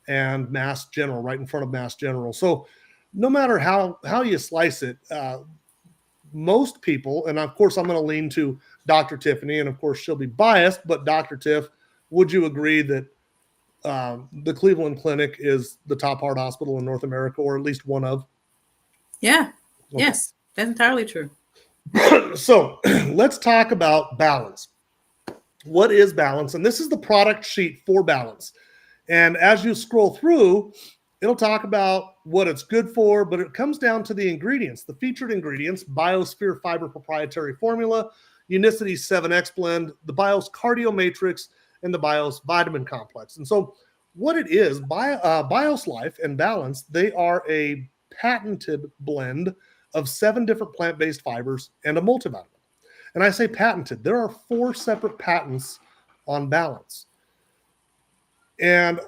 and Mass General, right in front of Mass General. So no matter how you slice it, most people, and of course I'm going to lean to Dr. Tiffany, and of course she'll be biased, but Dr. Tiff, would you agree that the Cleveland Clinic is the top heart hospital in North America, or at least one of? Yeah. Okay. Yes, that's entirely true. So let's talk about Balance. What is Balance? And this is the product sheet for Balance. And as you scroll through, it'll talk about what it's good for, but it comes down to the ingredients, the featured ingredients: Biosphere Fiber proprietary formula, Unicity 7X blend, the BIOS Cardio Matrix, and the BIOS Vitamin Complex. And so what it is, BioSlife and Balance, they are a patented blend of 7 different plant-based fibers and a multivitamin. And I say patented. There are 4 separate patents on Balance. And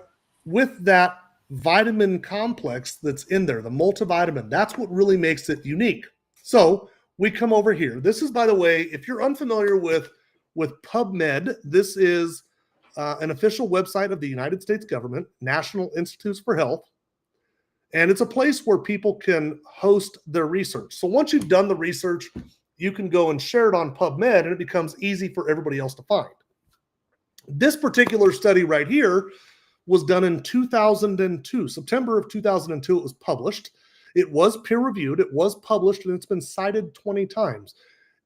with that vitamin complex that's in there, the multivitamin, that's what really makes it unique. So we come over here. This is, by the way, if you're unfamiliar with PubMed, this is an official website of the United States government, National Institutes for Health. And it's a place where people can host their research. So once you've done the research, you can go and share it on PubMed, and it becomes easy for everybody else to find. This particular study right here was done in 2002. September of 2002, it was published. It was peer-reviewed. It was published, and it's been cited 20 times.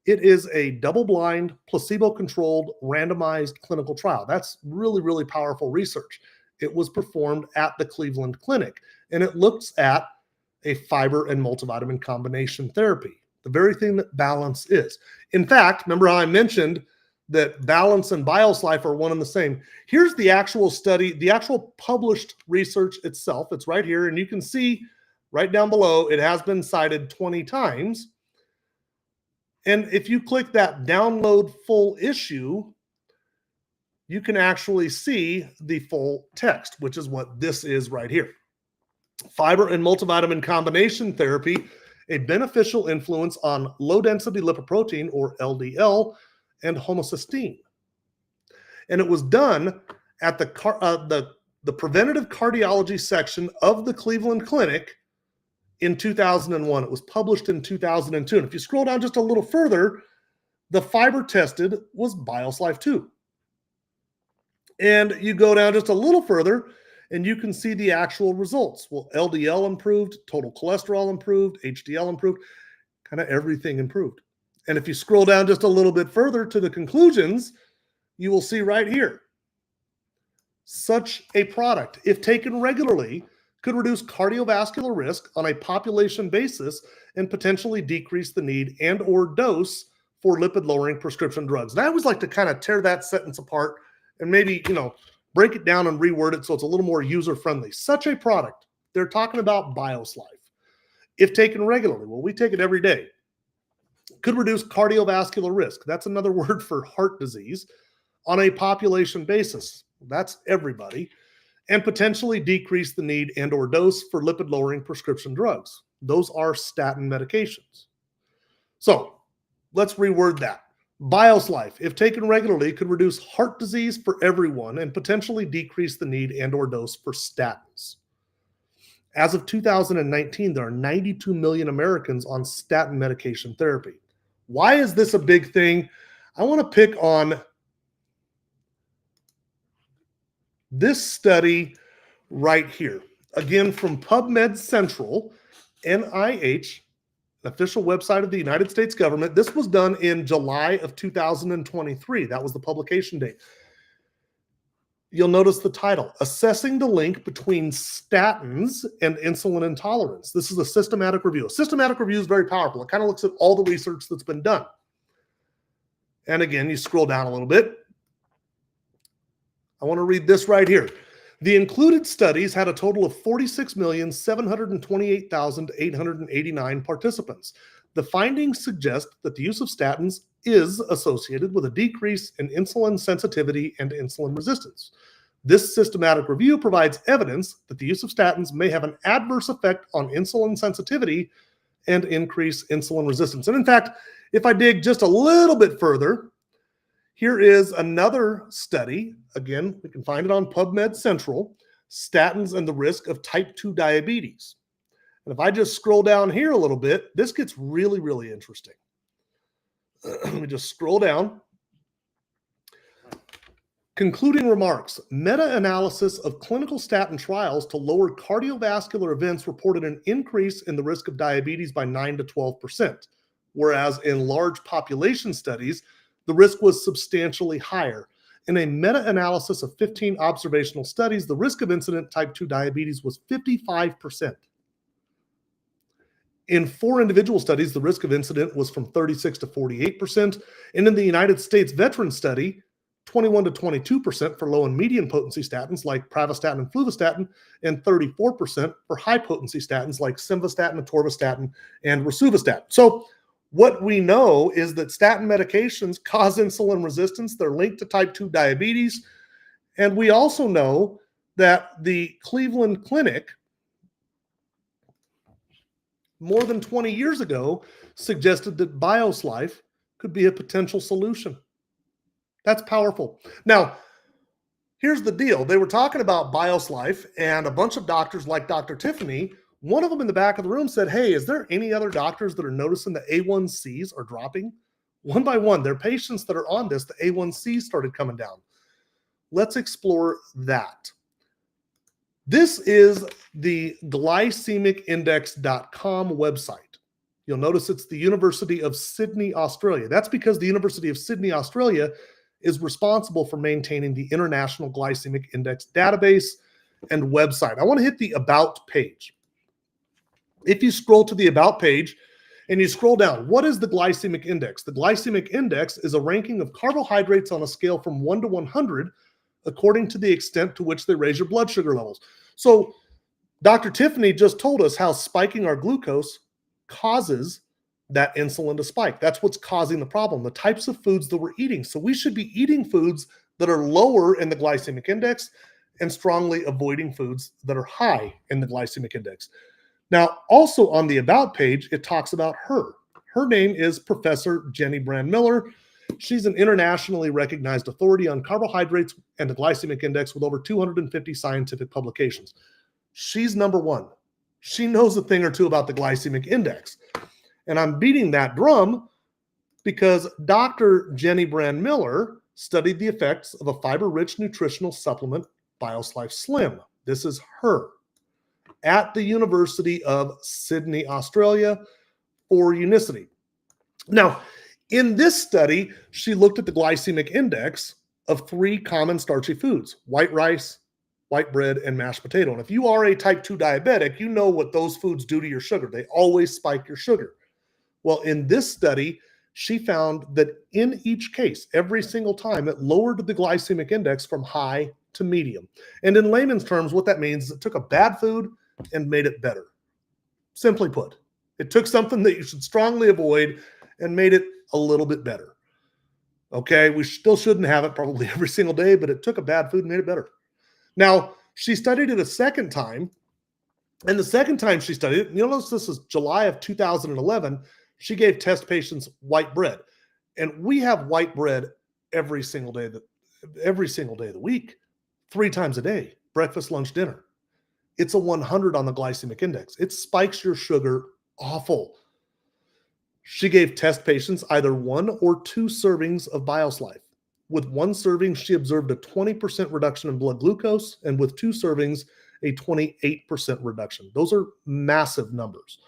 It is a double-blind, placebo-controlled, randomized clinical trial. That's really, really powerful research. It was performed at the Cleveland Clinic, and it looks at a fiber and multivitamin combination therapy, the very thing that Balance is. In fact, remember how I mentioned that Balance and BioSlife are one and the same? Here's the actual study, the actual published research itself. It's right here, and you can see right down below, it has been cited 20 times. And if you click that download full issue, you can actually see the full text, which is what this is right here. Fiber and multivitamin combination therapy, a beneficial influence on low-density lipoprotein, or LDL, and homocysteine. And it was done at the preventative cardiology section of the Cleveland Clinic in 2001. It was published in 2002. And if you scroll down just a little further, the fiber tested was BioSlife 2. And you go down just a little further, and you can see the actual results. Well, LDL improved, total cholesterol improved, HDL improved. kind of everything improved. And if you scroll down just a little bit further to the conclusions, you will see right here, such a product, if taken regularly, could reduce cardiovascular risk on a population basis and potentially decrease the need and or dose for lipid-lowering prescription drugs. And I always like to kind of tear that sentence apart and maybe, break it down and reword it so it's a little more user-friendly. Such a product, they're talking about BioSlife. If taken regularly, well, we take it every day, could reduce cardiovascular risk. That's another word for heart disease on a population basis. That's everybody. And potentially decrease the need and or dose for lipid-lowering prescription drugs. Those are statin medications. So let's reword that. BioSlife, if taken regularly, could reduce heart disease for everyone and potentially decrease the need and or dose for statins. As of 2019, there are 92 million Americans on statin medication therapy. Why is this a big thing? I want to pick on this study right here. Again, from PubMed Central, NIH, an official website of the United States government. This was done in July of 2023. That was the publication date. You'll notice the title, Assessing the Link Between Statins and Insulin Intolerance. This is a systematic review. A systematic review is very powerful. It kind of looks at all the research that's been done. And again, you scroll down a little bit. I want to read this right here. The included studies had a total of 46,728,889 participants. The findings suggest that the use of statins is associated with a decrease in insulin sensitivity and insulin resistance. This systematic review provides evidence that the use of statins may have an adverse effect on insulin sensitivity and increase insulin resistance. And in fact, if I dig just a little bit further, here is another study. Again, we can find it on PubMed Central, statins and the risk of type 2 diabetes. And if I just scroll down here a little bit, this gets really, really interesting. Let me just scroll down. Concluding remarks. Meta-analysis of clinical statin trials to lower cardiovascular events reported an increase in the risk of diabetes by 9 to 12%, whereas in large population studies, the risk was substantially higher. In a meta-analysis of 15 observational studies, the risk of incident type 2 diabetes was 55%. In 4 individual studies, the risk of incident was from 36 to 48%. And in the United States veteran study, 21 to 22% for low and medium potency statins like pravastatin and fluvastatin, and 34% for high potency statins like simvastatin, atorvastatin, and rosuvastatin. So what we know is that statin medications cause insulin resistance. They're linked to type 2 diabetes. And we also know that the Cleveland Clinic, more than 20 years ago, suggested that BioSlife could be a potential solution. That's powerful. Now, here's the deal. They were talking about BioSlife, and a bunch of doctors like Dr. Tiffany, one of them in the back of the room said, hey, is there any other doctors that are noticing the A1Cs are dropping? One by one, their patients that are on this, the A1Cs started coming down. Let's explore that. This is the glycemicindex.com website. You'll notice it's the University of Sydney, Australia. That's because the University of Sydney, Australia is responsible for maintaining the International Glycemic Index database and website. I want to hit the About page. If you scroll to the About page and you scroll down, what is the glycemic index? The glycemic index is a ranking of carbohydrates on a scale from 1 to 100 according to the extent to which they raise your blood sugar levels. So Dr. Tiffany just told us how spiking our glucose causes that insulin to spike. That's what's causing the problem, the types of foods that we're eating. So we should be eating foods that are lower in the glycemic index and strongly avoiding foods that are high in the glycemic index. Now, also on the About page, it talks about her. Her name is Professor Jenny Brand-Miller. She's an internationally recognized authority on carbohydrates and the glycemic index with over 250 scientific publications. She's number one. She knows a thing or two about the glycemic index. And I'm beating that drum because Dr. Jenny Brand-Miller studied the effects of a fiber-rich nutritional supplement, BioSlife Slim. This is her at the University of Sydney, Australia. for unicity. Now, in this study, she looked at the glycemic index of 3 common starchy foods: white rice, white bread, and mashed potato. And if you are a type 2 diabetic, you know what those foods do to your sugar. They always spike your sugar. Well, in this study, she found that in each case, every single time, it lowered the glycemic index from high to medium. And in layman's terms, what that means is it took a bad food and made it better. Simply put, it took something that you should strongly avoid and made it a little bit better. Okay, we still shouldn't have it probably every single day, but it took a bad food and made it better. Now, she studied it a second time, and the second time she studied it, you'll notice this is July of 2011, she gave test patients white bread. And we have white bread every single day of the week, 3 times a day, breakfast, lunch, dinner. It's a 100 on the glycemic index. It spikes your sugar awful. She gave test patients either 1 or 2 servings of Bioslife. With 1 serving, she observed a 20% reduction in blood glucose, and with 2 servings, a 28% reduction. Those are massive numbers.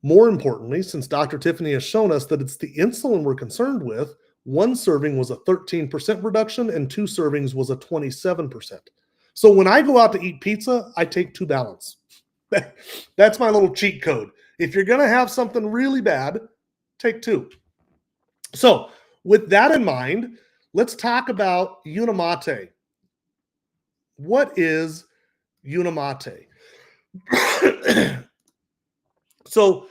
More importantly, since Dr. Tiffany has shown us that it's the insulin we're concerned with, 1 serving was a 13% reduction and 2 servings was a 27%. So when I go out to eat pizza, I take 2 balance. That's my little cheat code. If you're going to have something really bad, take 2. So with that in mind, let's talk about Unimate. What is Unimate? So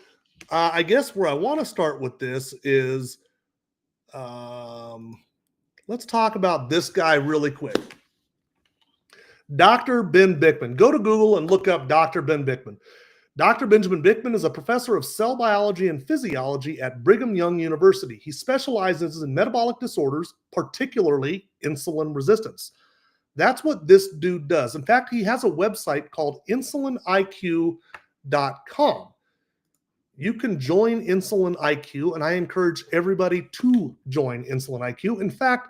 I guess where I want to start with this is let's talk about this guy really quick. Dr. Ben Bickman. Go to Google and look up Dr. Ben Bickman. Dr. Benjamin Bickman is a professor of cell biology and physiology at Brigham Young University. He specializes in metabolic disorders, particularly insulin resistance. That's what this dude does. In fact, he has a website called insuliniq.com. You can join Insulin IQ, and I encourage everybody to join Insulin IQ. In fact,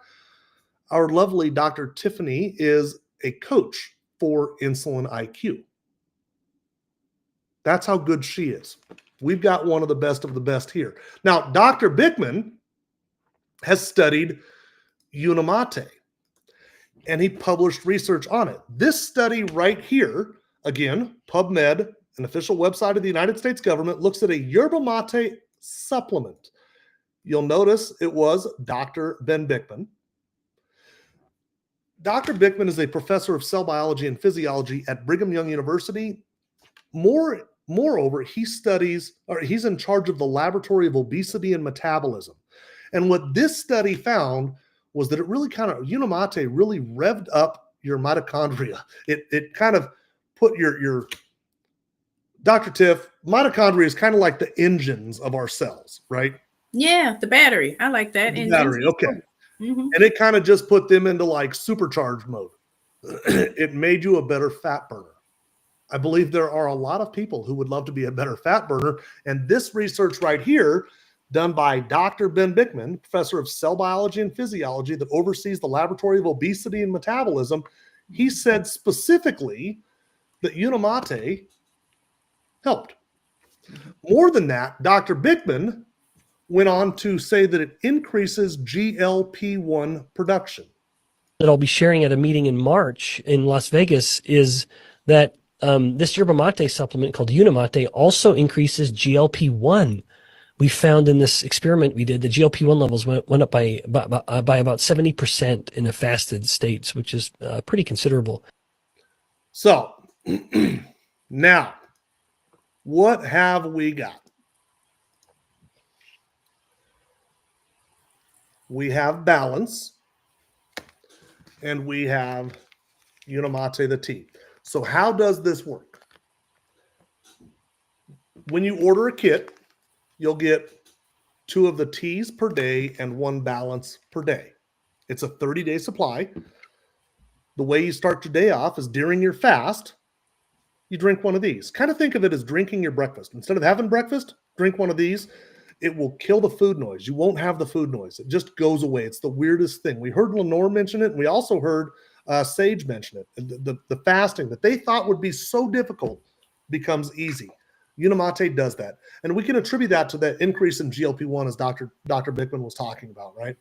our lovely Dr. Tiffany is a coach for Insulin IQ. That's how good she is. We've got one of the best here. Now, Dr. Bickman has studied Unimate, and he published research on it. This study right here, again, PubMed, an official website of the United States government, looks at a yerba mate supplement. You'll notice it was Dr. Ben Bickman. Dr. Bickman is a professor of cell biology and physiology at Brigham Young University. Moreover, he's in charge of the Laboratory of Obesity and Metabolism. And what this study found was that it really Unimate really revved up your mitochondria. It kind of put your Dr. Tiff, mitochondria is kind of like the engines of our cells, right? Yeah, the battery. I like that. The battery, okay. Mm-hmm. And it kind of just put them into like supercharged mode. It made you a better fat burner. I believe there are a lot of people who would love to be a better fat burner. And this research right here, done by Dr. Ben Bickman, professor of cell biology and physiology that oversees the Laboratory of Obesity and Metabolism, he said specifically that Unimate helped. More than that, Dr. Bickman went on to say that it increases GLP-1 production. That I'll be sharing at a meeting in March in Las Vegas is that this yerba mate supplement called Unimate also increases GLP-1. We found in this experiment we did, the GLP-1 levels went up by about 70% in the fasted states, which is pretty considerable. So now, what have we got? We have balance, and we have Unimate the tea. So how does this work? When you order a kit, you'll get 2 of the teas per day and 1 balance per day. It's a 30-day supply. The way you start your day off is during your fast, you drink one of these. Kind of think of it as drinking your breakfast. Instead of having breakfast, drink one of these. It will kill the food noise. You won't have the food noise. It just goes away. It's the weirdest thing. We heard Lenore mention it, and we also heard Sage mention it. The fasting that they thought would be so difficult becomes easy. Unimate does that. And we can attribute that to that increase in GLP-1 as Dr. Bickman was talking about, right?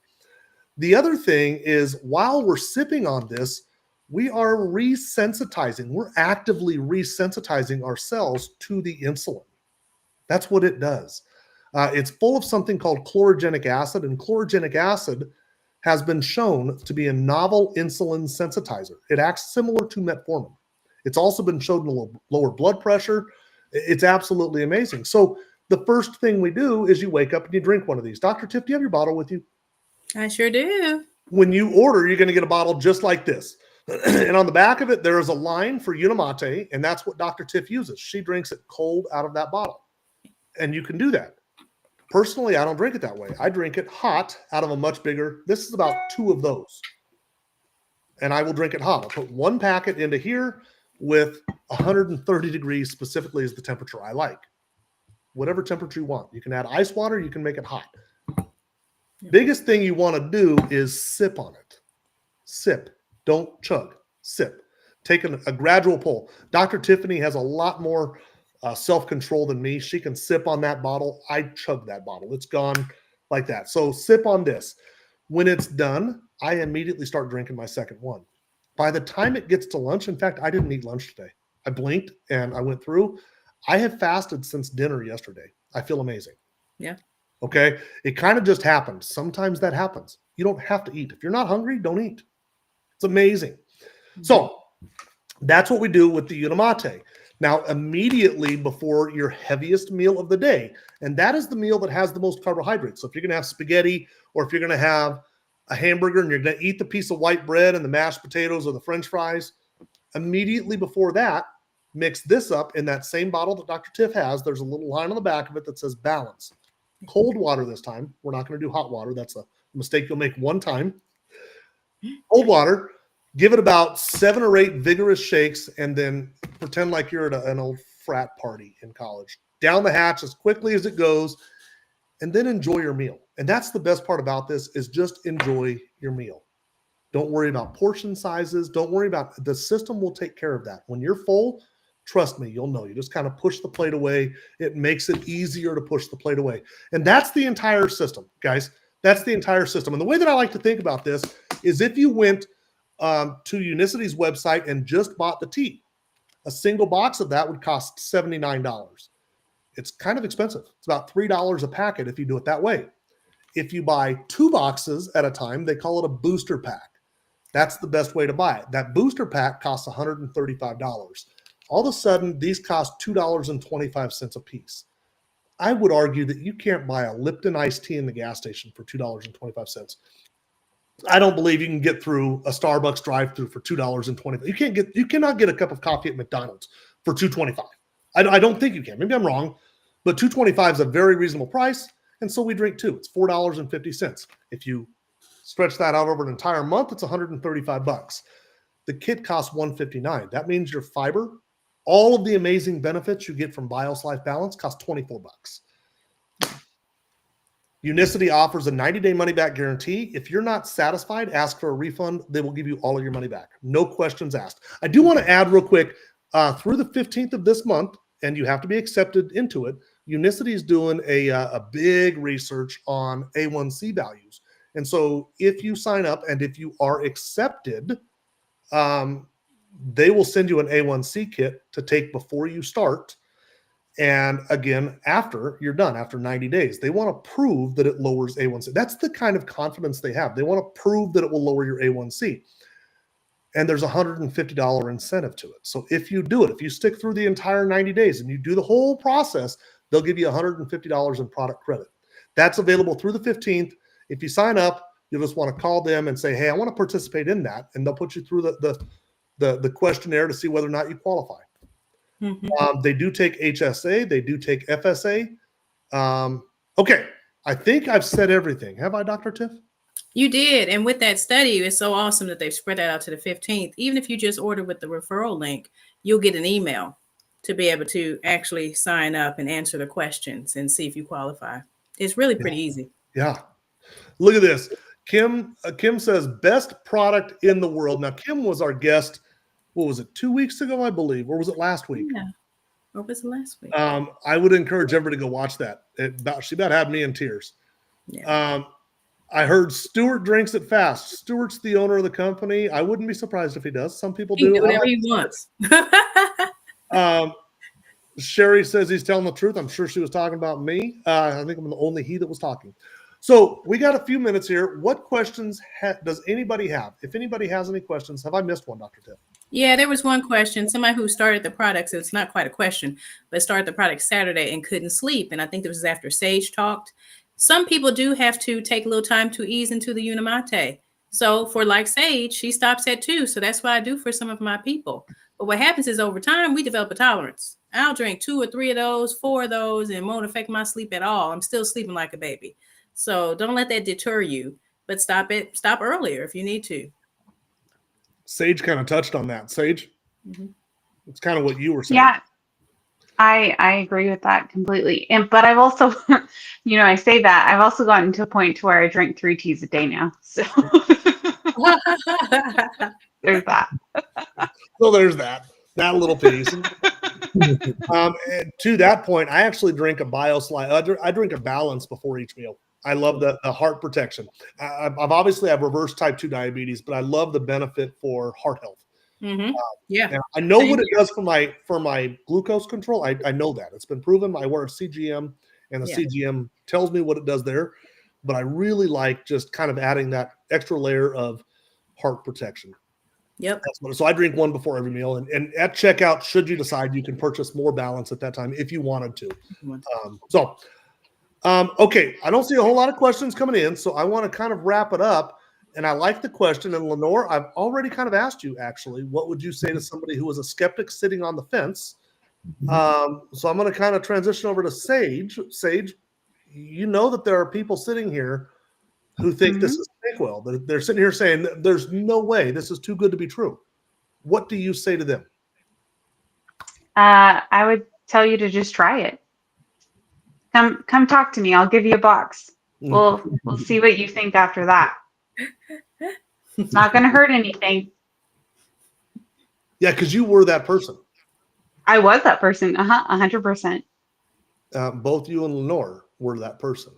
The other thing is while we're sipping on this, we are resensitizing. We're actively resensitizing ourselves to the insulin. That's what it does. It's full of something called chlorogenic acid, and chlorogenic acid has been shown to be a novel insulin sensitizer. It acts similar to metformin. It's also been shown to lower blood pressure. It's absolutely amazing. So the first thing we do is you wake up and you drink one of these. Dr. Tiff, do you have your bottle with you? I sure do. When you order, you're going to get a bottle just like this. And on the back of it, there is a line for Unimate, and that's what Dr. Tiff uses. She drinks it cold out of that bottle. And you can do that. Personally, I don't drink it that way. I drink it hot out of a much bigger. This is about 2 of those. And I will drink it hot. I'll put 1 packet into here with 130 degrees specifically is the temperature I like. Whatever temperature you want. You can add ice water. You can make it hot. Biggest thing you want to do is sip on it. Sip. Don't chug. Sip. Take a gradual pull. Dr. Tiffany has a lot more self-control than me. She can sip on that bottle. I chug that bottle. It's gone like that. So sip on this. When it's done, I immediately start drinking my second one. By the time it gets to lunch, in fact, I didn't eat lunch today. I blinked and I went through. I have fasted since dinner yesterday. I feel amazing. Yeah. Okay. It kind of just happened. Sometimes that happens. You don't have to eat. If you're not hungry, don't eat. It's amazing. So that's what we do with the Unimate. Now, immediately before your heaviest meal of the day, and that is the meal that has the most carbohydrates. So if you're going to have spaghetti, or if you're going to have a hamburger and you're going to eat the piece of white bread and the mashed potatoes or the French fries, immediately before that, mix this up in that same bottle that Dr. Tiff has. There's a little line on the back of it that says balance. Cold water this time. We're not going to do hot water. That's a mistake you'll make one time. Cold water. Give it about 7 or 8 vigorous shakes, and then pretend like you're at an old frat party in college. Down the hatch as quickly as it goes, and then enjoy your meal. And that's the best part about this, is just enjoy your meal. Don't worry about portion sizes. Don't worry about, the system will take care of that. When you're full, trust me, you'll know. You just kind of push the plate away. It makes it easier to push the plate away. And that's the entire system, guys. That's the entire system. And the way that I like to think about this is if you went to Unicity's website and just bought the tea, a single box of that would cost $79. It's kind of expensive. It's about $3 a packet if you do it that way. If you buy 2 boxes at a time, they call it a booster pack. That's the best way to buy it. That booster pack costs $135. All of a sudden, these cost $2.25 a piece. I would argue that you can't buy a Lipton iced tea in the gas station for $2.25. I don't believe you can get through a Starbucks drive-through for $2.25. You cannot get a cup of coffee at McDonald's for $2.25. I don't think you can. Maybe I'm wrong, but $2.25 is a very reasonable price, and so we drink 2. It's $4.50. If you stretch that out over an entire month, it's $135. The kit costs $159. That means your fiber, all of the amazing benefits you get from BIOS Life Balance, cost $24. Unicity offers a 90-day money-back guarantee. If you're not satisfied, ask for a refund. They will give you all of your money back. No questions asked. I do want to add real quick, through the 15th of this month, and you have to be accepted into it, Unicity is doing a big research on A1C values. And so if you sign up and if you are accepted, they will send you an A1C kit to take before you start. And again, after you're done, after 90 days, they want to prove that it lowers A1C. That's the kind of confidence they have. They want to prove that it will lower your A1C. And there's a $150 incentive to it. So if you do it, if you stick through the entire 90 days and you do the whole process, they'll give you $150 in product credit. That's available through the 15th. If you sign up, you'll just want to call them and say, hey, I want to participate in that. And they'll put you through the questionnaire to see whether or not you qualify. Mm-hmm. They do take HSA. They do take FSA. Okay. I think I've said everything. Have I, Dr. Tiff? You did. And with that study, it's so awesome that they've spread that out to the 15th. Even if you just order with the referral link, you'll get an email to be able to actually sign up and answer the questions and see if you qualify. It's really pretty easy. Yeah. Look at this. Kim says best product in the world. Now, Kim was our guest. What was it? 2 weeks ago, I believe, or was it last week? Or was it last week? I would encourage everybody to go watch that. She about had me in tears. Yeah. I heard Stuart drinks it fast. Stuart's the owner of the company. I wouldn't be surprised if he does. Some people He can do. do whatever he wants. Sherry says he's telling the truth. I'm sure she was talking about me. I think I'm the only he that was talking. So we got a few minutes here. What questions does anybody have? If anybody has any questions, have I missed one, Dr. Tiff? Yeah, there was one question. Somebody who started the products, it's not quite a question, but started the product Saturday and couldn't sleep. And I think this was after Sage talked. Some people do have to take a little time to ease into the Unimate. So for like Sage, she stops at 2. So that's what I do for some of my people. But what happens is over time, we develop a tolerance. I'll drink 2 or 3 of those, 4 of those, and it won't affect my sleep at all. I'm still sleeping like a baby. So don't let that deter you, but stop earlier if you need to. Sage kind of touched on that. Sage, it's kind of what you were saying. Yeah, I agree with that completely. But I've also, I say that I've also gotten to a point to where I drink 3 teas a day now. So there's that. So there's that little piece. And to that point, I actually drink a BioSlide. I drink a balance before each meal. I love the heart protection. I've reversed type 2 diabetes, but I love the benefit for heart health. Yeah, and I know what it does for my glucose control. I know that it's been proven. I wear a CGM, and the CGM tells me what it does there. But I really like just kind of adding that extra layer of heart protection. Yep. So I drink one before every meal, and at checkout, should you decide, you can purchase more balance at that time if you wanted to. Okay, I don't see a whole lot of questions coming in, so I want to kind of wrap it up. And I like the question. And Lenore, I've already kind of asked you, actually, what would you say to somebody who was a skeptic sitting on the fence? So I'm going to kind of transition over to Sage. Sage, you know that there are people sitting here who think this is fake well. They're sitting here saying, there's no way, this is too good to be true. What do you say to them? I would tell you to just try it. Come talk to me. I'll give you a box. We'll see what you think after that. It's not going to hurt anything. Yeah, because you were that person. I was that person. 100%. Both you and Lenore were that person.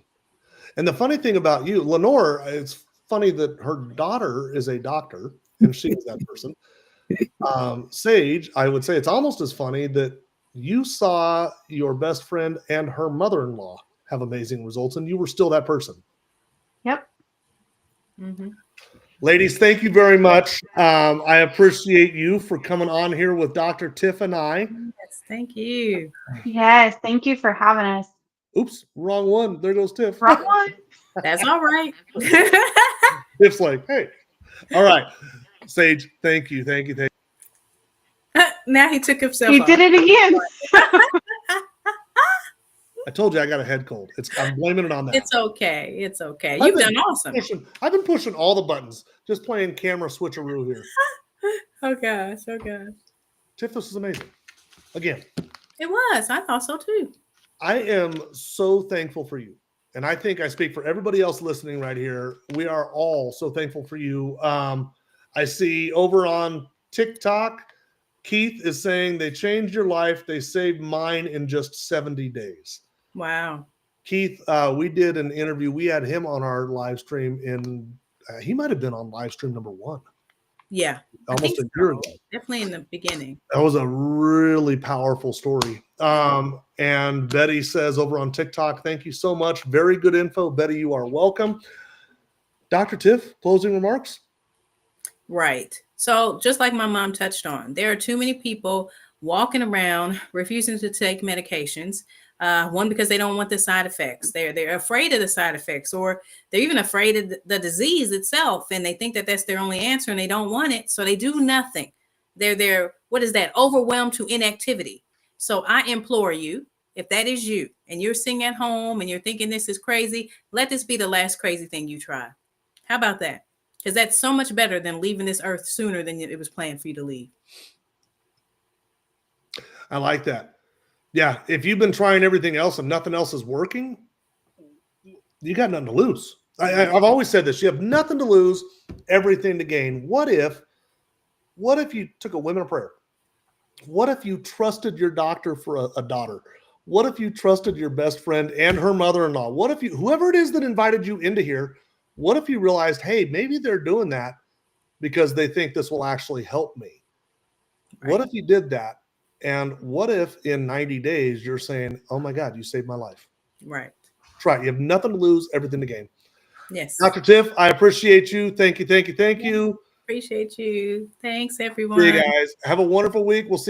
And the funny thing about you, Lenore, it's funny that her daughter is a doctor, and she is that person. Sage, I would say it's almost as funny that you saw your best friend and her mother-in-law have amazing results, and you were still that person. Yep. Ladies, thank you very much. I appreciate you for coming on here with Dr. Tiff and I. Yes, thank you. Yes, thank you for having us. Oops, wrong one. There goes Tiff. Wrong one. That's all right. Tiff's like, hey. All right. Sage, thank you. Now he took himself He off. did it again. I told you I got a head cold. I'm blaming it on that. It's okay. It's okay. You've done awesome. I've been pushing all the buttons, just playing camera switcheroo here. Oh gosh. Tiff, this is amazing. Again. It was. I thought so too. I am so thankful for you. And I think I speak for everybody else listening right here. We are all so thankful for you. I see over on TikTok, Keith is saying they changed your life. They saved mine in just 70 days. Wow. Keith, we did an interview. We had him on our live stream he might have been on live stream number 1. Yeah. Almost a year ago. Definitely in the beginning. That was a really powerful story. And Betty says over on TikTok, thank you so much. Very good info. Betty, you are welcome. Dr. Tiff, closing remarks? Right. So just like my mom touched on, there are too many people walking around refusing to take medications. One, because they don't want the side effects. They're afraid of the side effects, or they're even afraid of the disease itself. And they think that that's their only answer and they don't want it. So they do nothing. They're what is that? Overwhelmed to inactivity. So I implore you, if that is you and you're sitting at home and you're thinking this is crazy, let this be the last crazy thing you try. How about that? Because that's so much better than leaving this earth sooner than it was planned for you to leave. I like that. Yeah. If you've been trying everything else and nothing else is working, you got nothing to lose. I've always said this. You have nothing to lose, everything to gain. What if you took a women of prayer What if you trusted your doctor for a daughter? What if you trusted your best friend and her mother-in-law? What if you, whoever it is that invited you into here, what if you realized, hey, maybe they're doing that because they think this will actually help me? Right. What if you did that? And what if in 90 days you're saying, oh my God, you saved my life? Right. Try it. You have nothing to lose, everything to gain. Yes. Dr. Tiff, I appreciate you. Thank you. Thank you. Thank Yeah. you. Appreciate you. Thanks, See you everyone. guys. Have a wonderful week. We'll see